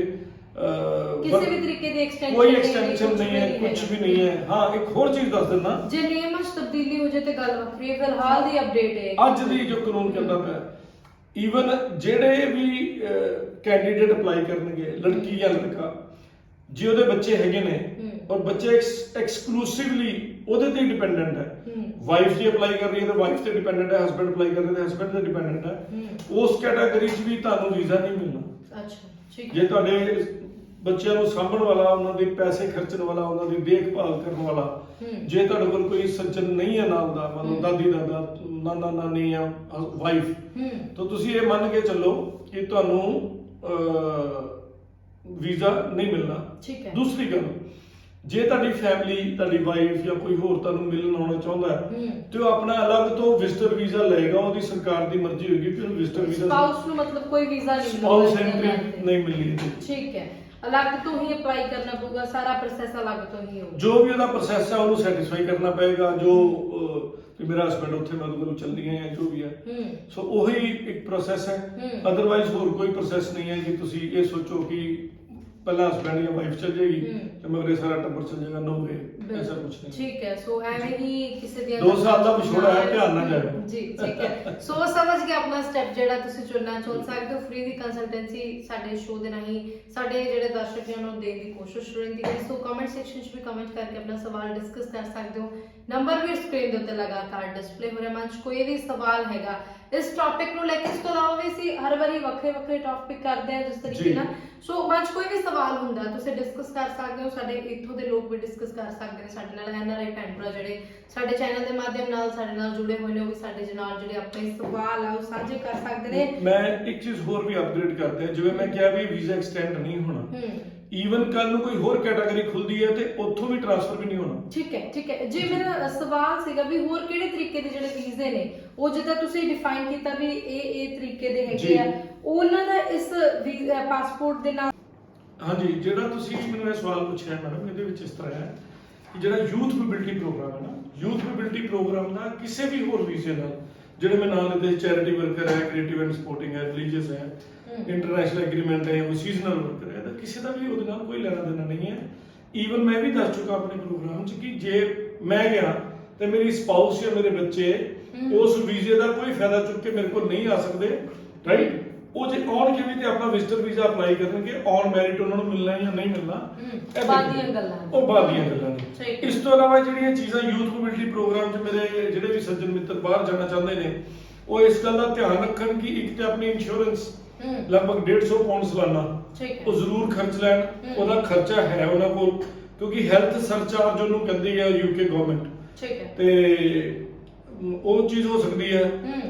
ਕਿਸੇ ਵੀ ਤਰੀਕੇ ਦੀ ਐਕਸਟੈਂਸ਼ਨ ਕੋਈ ਐਕਸਟੈਂਸ਼ਨ ਨਹੀਂ ਹੈ, ਕੁਝ ਵੀ ਨਹੀਂ ਹੈ। ਹਾਂ, ਇੱਕ ਹੋਰ ਚੀਜ਼ ਦੱਸ ਦਿੰਦਾ, ਜੇ ਨਿਯਮਾਂ 'ਚ ਤਬਦੀਲੀ ਹੋ ਜਾਏ ਤੇ ਗੱਲ ਵੱਖਰੀ ਹੈ, ਫਿਲਹਾਲ ਦੀ ਅਪਡੇਟ ਹੈ ਅੱਜ ਦੀ ਜੋ ਕਾਨੂੰਨ ਕਹਿੰਦਾ ਪਿਆ, ਈਵਨ ਜਿਹੜੇ ਵੀ ਕੈਂਡੀਡੇਟ ਅਪਲਾਈ ਕਰਨਗੇ, ਲੜਕੀ ਜਾਂ ਲੜਕਾ, ਜੇ ਉਹਦੇ ਬੱਚੇ ਹੈਗੇ ਨੇ ਔਰ ਬੱਚੇ ਐਕਸਕਲੂਸਿਵਲੀ ਉਹਦੇ ਤੇ ਡਿਪੈਂਡੈਂਟ ਹੈ, ਵਾਈਫ ਜੇ ਅਪਲਾਈ ਕਰ ਰਹੀ ਹੈ ਤਾਂ ਵਾਈਫ ਤੇ ਡਿਪੈਂਡੈਂਟ ਹੈ, ਹਸਬੰਡ ਅਪਲਾਈ ਕਰ ਰਿਹਾ ਤਾਂ ਹਸਬੰਡ ਤੇ ਡਿਪੈਂਡੈਂਟ ਹੈ, ਉਸ ਕੈਟਾਗਰੀ 'ਚ ਵੀ ਤੁਹਾਨੂੰ ਵੀਜ਼ਾ ਨਹੀਂ ਮਿਲਣਾ। ਅੱਛਾ, ਠੀਕ। ਜੇ ਤੁਹਾਡੇ ਬੱਚਿਆਂ ਨੂੰ ਸਾਂਭਣ ਵਾਲਾ, ਉਹਨਾਂ ਦੇ ਪੈਸੇ ਖਰਚਣ ਵਾਲਾ, ਉਹਨਾਂ ਦੀ ਦੇਖਭਾਲ ਕਰਨ ਵਾਲਾ, ਜੇ ਤੁਹਾਡੇ ਕੋਲ ਕੋਈ ਸੱਜਣ ਨਹੀਂ ਹੈ ਨਾਲ ਦਾ, ਮਤਲਬ ਦਾਦੀ ਦਾਦਾ, ਨਾਨਾ ਨਾਨੀ ਜਾਂ ਵਾਈਫ, ਤਾਂ ਤੁਸੀਂ ਇਹ ਮੰਨ ਕੇ ਚੱਲੋ ਕਿ ਤੁਹਾਨੂੰ ਵੀਜ਼ਾ ਨਹੀਂ ਮਿਲਣਾ। ਠੀਕ ਹੈ। ਦੂਸਰੀ ਗੱਲ, ਜੇ ਤੁਹਾਡੀ ਫੈਮਿਲੀ, ਤੁਹਾਡੀ ਵਾਈਫ ਜਾਂ ਕੋਈ ਹੋਰ ਤੁਹਾਨੂੰ ਮਿਲਣ ਆਉਣਾ ਚਾਹੁੰਦਾ ਹੈ ਤੇ ਉਹ ਆਪਣਾ ਅਲੱਗ ਤੋਂ ਵਿਜ਼ਟਰ ਵੀਜ਼ਾ ਲਏਗਾ, ਉਹਦੀ ਸਰਕਾਰ ਦੀ ਮਰਜ਼ੀ ਹੋਏਗੀ ਕਿ ਉਹ ਵਿਜ਼ਟਰ ਵੀਜ਼ਾ, ਸਪਾਊਸ ਨੂੰ ਮਤਲਬ ਕੋਈ ਵੀਜ਼ਾ ਨਹੀਂ ਮਿਲੇਗਾ, ਸਪਾਊਸ ਐਂਟਰੀ ਨਹੀਂ ਮਿਲੇਗੀ। ਠੀਕ ਹੈ, ਅਲੱਗ ਤੋਂ ਹੀ ਅਪਲਾਈ ਕਰਨਾ ਪਊਗਾ, ਸਾਰਾ ਪ੍ਰੋਸੈਸ ਅਲੱਗ ਤੋਂ ਹੀ ਹੋਊਗਾ। ਜੋ ਵੀ ਉਹਦਾ ਪ੍ਰੋਸੈਸ ਹੈ ਉਹਨੂੰ ਸੈਟੀਸਫਾਈ ਕਰਨਾ ਪਏਗਾ, ਜੋ ਕਿ ਮੇਰਾ ਹਸਬੰਡ ਉੱਥੇ ਮੈਂ ਉਹਦੇ ਕੋਲ ਚੱਲਦੀ ਹੈ ਜਾਂ ਜੋ ਵੀ ਹੈ, ਸੋ ਉਹੀ ਇੱਕ ਪ੍ਰੋਸੈਸ ਹੈ। ਅਦਰਵਾਈਜ਼ ਹੋਰ ਕੋਈ ਪ੍ਰੋਸੈਸ ਨਹੀਂ ਹੈ ਕਿ ਤੁਸੀਂ ਇਹ ਸੋਚੋ ਕਿ ਪਹਿਲਾਂ ਹਸਬੰਡ ਜਾਂ ਵਾਈਫ ਚੱਲ ਜਾਏਗੀ ਤੇ ਮਗਰੇ ਸਾਰਾ ਟੱਬਰ ਚੱਲ ਜਾਏਗਾ, ਨੋ ਵੇ, ਐਸਾ ਕੁਝ ਨਹੀਂ। ਠੀਕ ਹੈ, ਸੋ ਐਵੇਂ ਹੀ ਕਿਸੇ ਦੀ 2 ਸਾਲ ਦਾ ਵਿਛੋੜਾ ਹੈ, ਧਿਆਨ ਨਾਲ ਜਾਇਓ ਜੀ। ਠੀਕ ਹੈ, ਸੋ ਸਮਝ ਕੇ ਆਪਣਾ ਸਟੈਪ ਜਿਹੜਾ ਤੁਸੀਂ ਚੁਣਨਾ ਚੁਣ ਸਕਦੇ ਹੋ। ਫ੍ਰੀ ਦੀ ਕੰਸਲਟੈਂਸੀ ਸਾਡੇ ਸ਼ੋਅ ਦੇ ਰਾਹੀਂ ਸਾਡੇ ਜਿਹੜੇ ਦਰਸ਼ਕ ਨੇ ਉਹਨਾਂ ਨੂੰ ਦੇਣ ਦੀ ਕੋਸ਼ਿਸ਼ ਰਹਿੰਦੀ ਹੈ। ਸੋ ਕਮੈਂਟ ਸੈਕਸ਼ਨ 'ਚ ਵੀ ਕਮੈਂਟ ਕਰਕੇ ਆਪਣਾ ਸਵਾਲ ਡਿਸਕਸ ਕਰ ਸਕਦੇ ਹੋ। ਨੰਬਰ ਵੀ ਸਕਰੀਨ ਦੇ ਉੱਤੇ ਲਗਾਤਾਰ ਡਿਸਪਲੇ ਹੋ ਰਿਹਾ। ਮਨ 'ਚ ਕੋਈ ਵੀ ਸਵਾਲ ਹੈਗਾ ਇਸ ਟੌਪਿਕ ਨੂੰ ਲੈ ਕੇ, ਇਸ ਤੋਂ ਇਲਾਵਾ ਵੀ ਅਸੀਂ ਹਰ ਵਾਰੀ ਵੱਖਰੇ ਟੌਪਿਕ ਕਰਦੇ ਹਾਂ ਜਿਸ ਤਰੀਕੇ ਨਾਲ, ਸੋ ਮਨ 'ਚ ਕੋਈ ਵੀ ਸਵਾਲ ਹੁੰਦਾ ਤੁਸੀਂ ਡਿਸਕਸ ਕਰ ਸਕਦੇ ਹੋ। ਸਾਡੇ ਇੱਥੋਂ ਦੇ ਲੋਕ ਵੀ ਡਿਸਕਸ ਕਰ ਸਕਦੇ ਨੇ ਸਾਡੇ ਨਾਲ, NRI ਭੈਣ ਭਰਾ ਜਿਹੜੇ ਸਾਡੇ ਚੈਨਲ ਦੇ ਮਾਧਿਅਮ ਨਾਲ ਸਾਡੇ ਨਾਲ ਜੁੜੇ ਹੋਏ ਨੇ, ਉਹ ਵੀ ਸਾਡੇ ਨਾਲ ਜਿਹੜੇ ਆਪਣੇ ਸਵਾਲ ਆ ਉਹ ਸਾਂਝੇ ਕਰ ਸਕਦੇ ਨੇ। ਮੈਂ ਇੱਕ ਚੀਜ਼ ਹੋਰ ਵੀ ਅਪਡੇਟ ਕਰਦੇ ਹਾਂ, ਜਿਵੇਂ ਮੈਂ ਕਿਹਾ ਵੀ ਵੀਜ਼ਾ ਐਕਸਟੈਂਡ ਨਹੀਂ ਹੋਣਾ, ਈਵਨ ਕੱਲ ਨੂੰ ਕੋਈ ਹੋਰ ਕੈਟਾਗਰੀ ਖੁੱਲਦੀ ਹੈ ਤੇ ਉੱਥੋਂ ਵੀ ਟ੍ਰਾਂਸਫਰ ਵੀ ਨਹੀਂ ਹੋਣਾ। ਠੀਕ ਹੈ। ਜੇ ਮੇਰਾ ਸਵਾਲ ਸੀਗਾ ਵੀ ਹੋਰ ਕਿਹੜੇ ਤਰੀਕੇ ਦੇ ਜਿਹੜੇ ਵੀਜ਼ੇ ਨੇ, ਉਹ ਜਿੱਦਾਂ ਤੁਸੀਂ ਡਿਫਾਈਨ ਕੀਤਾ ਵੀ ਇਹ ਤਰੀਕੇ ਦੇ ਹੈਗੇ ਆ, ਉਹਨਾਂ ਦਾ ਇਸ ਪਾਸਪੋਰਟ ਦੇ ਨਾਲ। ਹਾਂਜੀ, ਜਿਹੜਾ ਤੁਸੀਂ ਮੈਨੂੰ ਇਹ ਸਵਾਲ ਪੁੱਛਿਆ ਮੈਡਮ, ਇਹਦੇ ਵਿੱਚ ਇਸ ਤਰ੍ਹਾਂ ਹੈ ਕਿ ਜਿਹੜਾ ਯੂਥ ਮੋਬਿਲਿਟੀ ਪ੍ਰੋਗਰਾਮ ਹੈ ਨਾ, ਯੂਥ ਮੋਬਿਲਿਟੀ ਪ੍ਰੋਗਰਾਮ ਦਾ ਕਿਸੇ ਵੀ ਹੋਰ ਵੀਜ਼ੇ ਨਾਲ, ਜਿਹੜੇ ਮੈਂ ਨਾਲ ਇਹਦੇ ਚੈਰਿਟੀ ਵਰਕਰ ਹੈ, ਕ੍ਰੀਏਟਿਵ ਐਂਡ ਸਪੋਰਟਿੰਗ ਹੈ, ਰਿਲੀਜੀਅਸ ਹੈ, ਇੰਟਰਨੈਸ਼ਨਲ ਐਗਰੀਮੈਂਟ ਹੈ, ਉਹ ਸੀਜ਼ਨਲ ਵਰਕਰ ਹੈ, ਤਾਂ ਕਿਸੇ ਦਾ ਵੀ ਉਹਦੇ ਨਾਲ ਕੋਈ ਲੈਣਾ ਦੇਣਾ ਨਹੀਂ ਹੈ। ਈਵਨ ਮੈਂ ਵੀ ਦੱਸ ਚੁੱਕਾ ਆਪਣੇ ਪ੍ਰੋਗਰਾਮ 'ਚ ਕਿ ਜੇ ਮੈਂ ਗਿਆ ਤੇ ਮੇਰੀ ਸਪਾਊਸ ਜਾਂ ਮੇਰੇ ਬੱਚੇ ਉਸ ਵੀਜ਼ੇ ਦਾ ਕੋਈ ਫਾਇਦਾ ਚੁੱਕ ਕੇ ਮੇਰੇ ਕੋਲ ਨਹੀਂ ਆ ਸਕਦੇ, ਰਾਈਟ। ਉਹ ਜੇ ਆਉਣਗੇ ਵੀ ਤੇ ਆਪਣਾ ਵਿਜ਼ਟਰ ਵੀਜ਼ਾ ਅਪਲਾਈ ਕਰਨਗੇ, ਔਨ ਮੈਰਿਟ ਉਹਨਾਂ ਨੂੰ ਮਿਲਣਾ ਜਾਂ ਨਹੀਂ ਮਿਲਣਾ, ਉਹ ਬਾਅਦ ਦੀਆਂ ਗੱਲਾਂ ਨੇ। ਇਸ ਤੋਂ ਇਲਾਵਾ ਜਿਹੜੀਆਂ ਚੀਜ਼ਾਂ ਯੂਥ ਮੋਬਿਲਿਟੀ ਪ੍ਰੋਗਰਾਮ 'ਚ ਮੇਰੇ ਜਿਹੜੇ ਵੀ ਸੱਜਣ ਮਿੱਤਰ ਬਾਹਰ ਜਾਣਾ ਚਾਹੁੰਦੇ ਨੇ, ਉਹ ਇਸ ਗੱਲ ਦਾ ਧਿਆਨ ਰੱਖਣ ਕਿ ਇੱਕ ਤੇ ਆਪਣੀ ਇੰਸ਼ੋਰੈਂਸ ਲਗਭਗ 150 ਪਾਉਂਡ ਸਾਲਾਨਾ ਉਹ ਜ਼ਰੂਰ ਖਰਚ ਲੈਣ। ਉਹਦਾ ਖਰਚਾ ਹੈ ਉਹਨਾਂ ਕੋਲ, ਕਿਉਂਕਿ ਹੈਲਥ ਸਰਚਾਰਜ ਉਹਨੂੰ ਕਹਿੰਦੀ ਹੈ UK ਗਵਰਨਮੈਂਟ, ਤੇ ਉਹ ਚੀਜ਼ ਹੋ ਸਕਦੀ ਹੈ।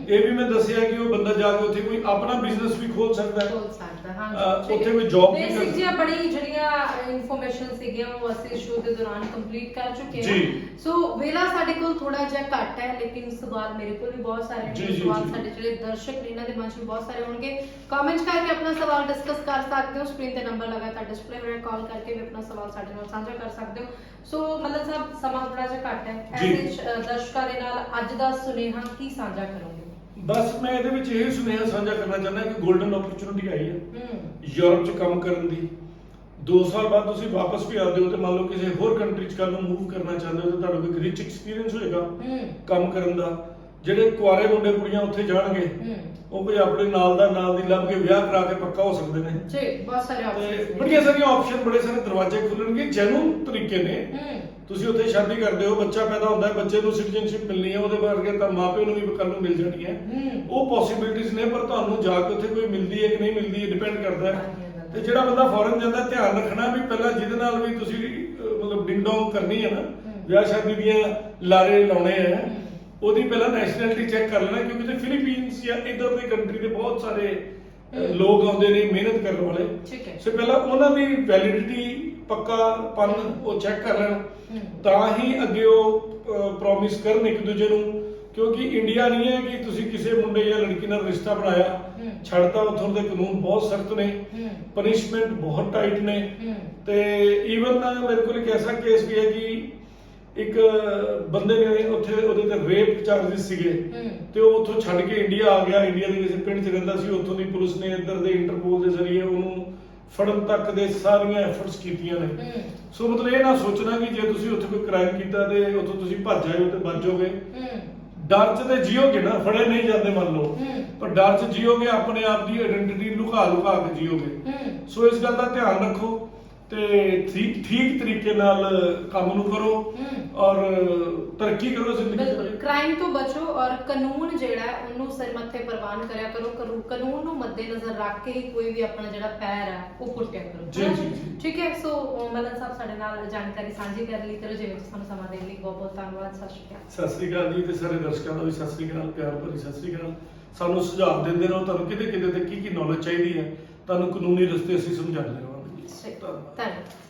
ਇਹ ਵੀ ਮੈਂ ਦੱਸਿਆ ਕਿ ਉਹ ਬੰਦਾ ਜਾ ਕੇ ਉੱਥੇ ਕੋਈ ਆਪਣਾ ਬਿਜ਼ਨਸ ਵੀ ਖੋਲ ਸਕਦਾ ਹੈ, ਉੱਥੇ ਕੋਈ ਜੌਬ ਵੀ ਕਰ ਸਕਦਾ ਹੈ। ਬੇਸਿਕ ਬੜੀ ਜਿਹੜੀਆਂ ਇਨਫੋਰਮੇਸ਼ਨ ਸੀਗੀਆਂ ਉਹ ਅਸੀਂ ਸ਼ੋਅ ਦੇ ਦੌਰਾਨ ਕੰਪਲੀਟ ਕਰ ਚੁੱਕੇ ਹਾਂ। ਸੋ ਵੇਲਾ ਸਾਡੇ ਕੋਲ ਥੋੜਾ ਜਿਹਾ ਘੱਟ ਹੈ, ਲੇਕਿਨ ਸਵਾਲ ਮੇਰੇ ਕੋਲ ਵੀ ਬਹੁਤ ਸਾਰੇ ਨੇ। ਸਵਾਲ ਸਾਡੇ ਜਿਹੜੇ ਦਰਸ਼ਕ ਨੇ ਇਹਨਾਂ ਦੇ ਮਨ 'ਚ ਬਹੁਤ ਸਾਰੇ ਹੋਣਗੇ। ਕਮੈਂਟ ਕਰਕੇ ਆਪਣਾ ਸਵਾਲ ਡਿਸਕਸ ਕਰ ਸਕਦੇ ਹੋ। ਸਕਰੀਨ ਤੇ ਨੰਬਰ ਲਗਾਤਾਰ ਡਿਸਪਲੇ ਹੋ ਰਿਹਾ, ਕਾਲ ਕਰਕੇ ਵੀ ਆਪਣਾ ਸਵਾਲ ਸਾਡੇ ਨਾਲ ਸਾਂਝਾ ਕਰ ਸਕਦੇ ਹੋ। ਸੋ ਮਤਲਬ ਸਾਹਿਬ ਸਮਾਂ ਥੋੜਾ ਜਿਹਾ ਘੱਟ ਹੈ, ਐਸੇ ਦਰਸ਼ਕਾਂ ਦੇ ਨਾਲ ਅੱਜ ਦਾ ਸੁਨੇਹਾ ਕੀ ਸਾਂਝਾ ਕਰੋਗੇ? ਬਸ ਮੈਂ ਇਹਦੇ ਵਿੱਚ ਇਹ ਸੁਨੇਹਾ ਸਾਂਝਾ ਕਰਨਾ ਚਾਹੁੰਦਾ ਕਿ 골ਡਨ ਓਪਰਚੁਨਿਟੀ ਆਈ ਹੈ ਯੂਰਪ 'ਚ ਕੰਮ ਕਰਨ ਦੀ। 2 ਸਾਲ ਬਾਅਦ ਤੁਸੀਂ ਵਾਪਸ ਵੀ ਆਉਂਦੇ ਹੋ ਤੇ ਮੰਨ ਲਓ ਕਿਸੇ ਹੋਰ ਕੰਟਰੀ 'ਚ ਕੱਲ ਨੂੰ ਮੂਵ ਕਰਨਾ ਚਾਹੁੰਦੇ ਹੋ ਤਾਂ ਤੁਹਾਡਾ ਕੋਈ ਰਿਚ ਐਕਸਪੀਰੀਅੰਸ ਹੋਏਗਾ ਕੰਮ ਕਰਨ ਦਾ। ਜਿਹੜੇ ਕੁਆਰੇ ਮੁੰਡੇ ਕੁੜੀਆਂ ਉੱਥੇ ਜਾਣਗੇ ਉਹ ਕੋਈ ਆਪਣੇ ਨਾਲ ਦੀ ਲੱਭ ਕੇ ਵਿਆਹ ਕਰਾ ਕੇ ਪੱਕਾ ਹੋ ਸਕਦੇ ਨੇ ਜੀ। ਬਹੁਤ ਸਾਰੇ ਆਪਸ਼ਨ, ਬੜੀਆਂ ਸਾਰੀਆਂ ਆਪਸ਼ਨ, ਬੜੇ ਸਾਰੇ ਦਰਵਾਜ਼ੇ ਖੁੱਲਣਗੇ ਜੈਨੂਨ ਤਰੀਕੇ ਨੇ। ਤੁਸੀਂ ਉੱਥੇ ਸ਼ਾਦੀ ਕਰਦੇ ਹੋ, ਬੱਚਾ ਪੈਦਾ ਹੁੰਦਾ ਹੈ, ਬੱਚੇ ਨੂੰ ਸਿਟੀਜ਼ਨਸ਼ਿਪ ਮਿਲਣੀ ਹੈ, ਉਹਦੇ ਵਰਗੇ ਤਾਂ ਮਾਪਿਆਂ ਨੂੰ ਵੀ ਕੱਲ ਨੂੰ ਮਿਲ ਜਾਣੀ ਹੈ। ਉਹ ਪੋਸੀਬਿਲਿਟੀਜ਼ ਨੇ, ਪਰ ਤੁਹਾਨੂੰ ਜਾ ਕੇ ਉੱਥੇ ਕੋਈ ਮਿਲਦੀ ਹੈ ਕਿ ਨਹੀਂ ਮਿਲਦੀ ਹੈ ਡਿਪੈਂਡ ਕਰਦਾ ਹੈ। ਤੇ ਜਿਹੜਾ ਬੰਦਾ ਫੋਰਨ ਜਾਂਦਾ, ਧਿਆਨ ਰੱਖਣਾ ਵੀ ਪਹਿਲਾਂ ਜਿਹਦੇ ਨਾਲ ਵੀ ਤੁਸੀਂ ਮਤਲਬ ਡਿੰਗ ਡੋਂਗ ਕਰਨੀ ਹੈ ਨਾ, ਵਿਆਹ ਸ਼ਾਦੀ ਦੀਆਂ ਲਾਰੇ ਲਾਉਣੇ ਆ, ਉਹਦੀ ਪਹਿਲਾਂ ਨੈਸ਼ਨੈਲਿਟੀ ਚੈੱਕ ਕਰ ਲੈਣਾ, ਕਿਉਂਕਿ ਤੇ ਫਿਲੀਪੀਨਸ ਜਾਂ ਇਧਰ ਦੇ ਕੰਟਰੀ ਦੇ ਬਹੁਤ ਸਾਰੇ ਲੋਕ ਆਉਂਦੇ ਨੇ ਮਿਹਨਤ ਕਰਨ ਵਾਲੇ, ਠੀਕ ਹੈ। ਸੋ ਪਹਿਲਾਂ ਉਹਨਾਂ ਦੀ ਵੈਲਿਡਿਟੀ ਪੱਕਾਪਨ ਉਹ ਚੈੱਕ ਕਰ ਲੈਣ, ਤਾਂ ਹੀ ਅੱਗੇ ਉਹ ਪ੍ਰੋਮਿਸ ਕਰਨ ਇੱਕ ਦੂਜੇ ਨੂੰ। ਕਿਉਂਕਿ ਇੰਡੀਆ ਨਹੀਂ ਹੈ ਕਿ ਤੁਸੀਂ ਕਿਸੇ ਮੁੰਡੇ ਜਾਂ ਲੜਕੀ ਨਾਲ ਰਿਸ਼ਤਾ ਬਣਾਇਆ ਛੱਡਤਾ, ਉੱਥੋਂ ਦੇ ਕਾਨੂੰਨ ਬਹੁਤ ਸਖਤ ਨੇ, ਪਨਿਸ਼ਮੈਂਟ ਬਹੁਤ ਟਾਈਟ ਨੇ। ਤੇ ਈਵਨ ਮੇਰੇ ਕੋਲ ਇੱਕ ਐਸਾ ਕੇਸ ਵੀ ਹੈ ਕਿ ਇੱਕ ਬੰਦੇ ਨੇ ਉੱਥੇ ਉਹਦੇ ਤੇ ਰੇਪ ਚਾਰजेस ਸੀਗੇ, ਤੇ ਉਹ ਉੱਥੋਂ ਛੱਡ ਕੇ ਇੰਡੀਆ ਆ ਗਿਆ। ਇੰਡੀਆ ਦੇ ਕਿਸੇ ਪਿੰਡ 'ਚ ਰਹਿੰਦਾ ਸੀ, ਉੱਥੋਂ ਦੀ ਪੁਲਿਸ ਨੇ ਇੱਧਰ ਦੇ ਇੰਟਰਪੋਲ ਦੇ ਜ਼ਰੀਏ ਉਹਨੂੰ ਫੜਨ ਤੱਕ ਦੇ ਸਾਰੀਆਂ ਐਫਰਟਸ ਕੀਤੀਆਂ ਨੇ। ਸੋ ਮਤਲਬ ਇਹ ਨਾ ਸੋਚਣਾ ਕਿ ਜੇ ਤੁਸੀਂ ਉੱਥੇ ਕੋਈ ਕ੍ਰਾਈਮ ਕੀਤਾ ਤੇ ਉੱਥੋਂ ਤੁਸੀਂ ਭੱਜ ਆਇਓ ਤੇ ਬਚ ਜਾਓਗੇ। ਡਰ 'ਚ ਤੇ ਜੀਓਗੇ ਨਾ, ਫੜੇ ਨਹੀਂ ਜਾਂਦੇ ਮੰਨ ਲਓ, ਪਰ ਡਰ 'ਚ ਜੀਓਗੇ, ਆਪਣੇ ਆਪ ਦੀ ਆਇਡੈਂਟੀਟੀ ਲੁਕਾ ਕੇ ਜੀਓਗੇ। ਸੋ ਇਸ ਗੱਲ ਦਾ ਧਿਆਨ ਰੱਖੋ ਤੇ ਠੀਕ ਤਰੀਕੇ ਨਾਲ ਕੰਮ ਨੂੰ ਕਰੋ ਔਰ ਤਰੱਕੀ ਕਰੋ ਜ਼ਿੰਦਗੀ ਬਿਲਕੁਲ, ਵਿੱਚ। ਕ੍ਰਾਈਮ ਤੋਂ ਬਚੋ ਔਰ ਕਾਨੂੰਨ ਜਿਹੜਾ ਹੈ ਉਹਨੂੰ ਸਿਰ ਮੱਥੇ ਪ੍ਰਵਾਨ ਕਰਿਆ ਕਰੋ। ਕਾਨੂੰਨ ਨੂੰ ਮੱਦੇਨਜ਼ਰ ਰੱਖ ਕੇ ਹੀ ਕੋਈ ਵੀ ਆਪਣਾ ਜਿਹੜਾ ਪੈਰ ਹੈ ਉਹ ਪੁੱਟਿਆ ਕਰੋ। ਜੀ, ਜੀ, ਜੀ। ਠੀਕ ਹੈ। ਸੋ ਮਦਨ ਸਾਹਿਬ ਸਾਡੇ ਨਾਲ ਜਾਣਕਾਰੀ ਸਾਂਝੀ ਕਰਨ ਲਈ ਤੇ ਜਿਵੇਂ ਸਾਨੂੰ ਸਮਾਂ ਦੇਣ ਲਈ ਬਹੁਤ ਬਹੁਤ ਧੰਨਵਾਦ। ਸਤਿ ਸ਼੍ਰੀ ਅਕਾਲ। ਸਤਿ ਸ੍ਰੀ ਅਕਾਲ ਜੀ, ਤੇ ਸਾਰੇ ਦਰਸ਼ਕਾਂ ਦਾ ਵੀ ਸਤਿ ਸ੍ਰੀ ਅਕਾਲ, ਪਿਆਰ ਭਰੀ ਸਤਿ ਸ੍ਰੀ ਅਕਾਲ। ਸਾਨੂੰ ਸੁਝਾਅ ਦਿੰਦੇ ਰਹੋ, ਤੁਹਾਨੂੰ ਕਿਤੇ ਤੇ ਕੀ ਨੌਲੇਜ ਚਾਹੀਦੀ ਹੈ, ਤੁਹਾਨੂੰ ਕਾਨੂੰਨੀ ਰਸਤੇ ਅਸੀਂ ਸਮਝਾਉਂਦੇ ਰਹਾਂਗੇ। ਧੰਨਵਾਦ।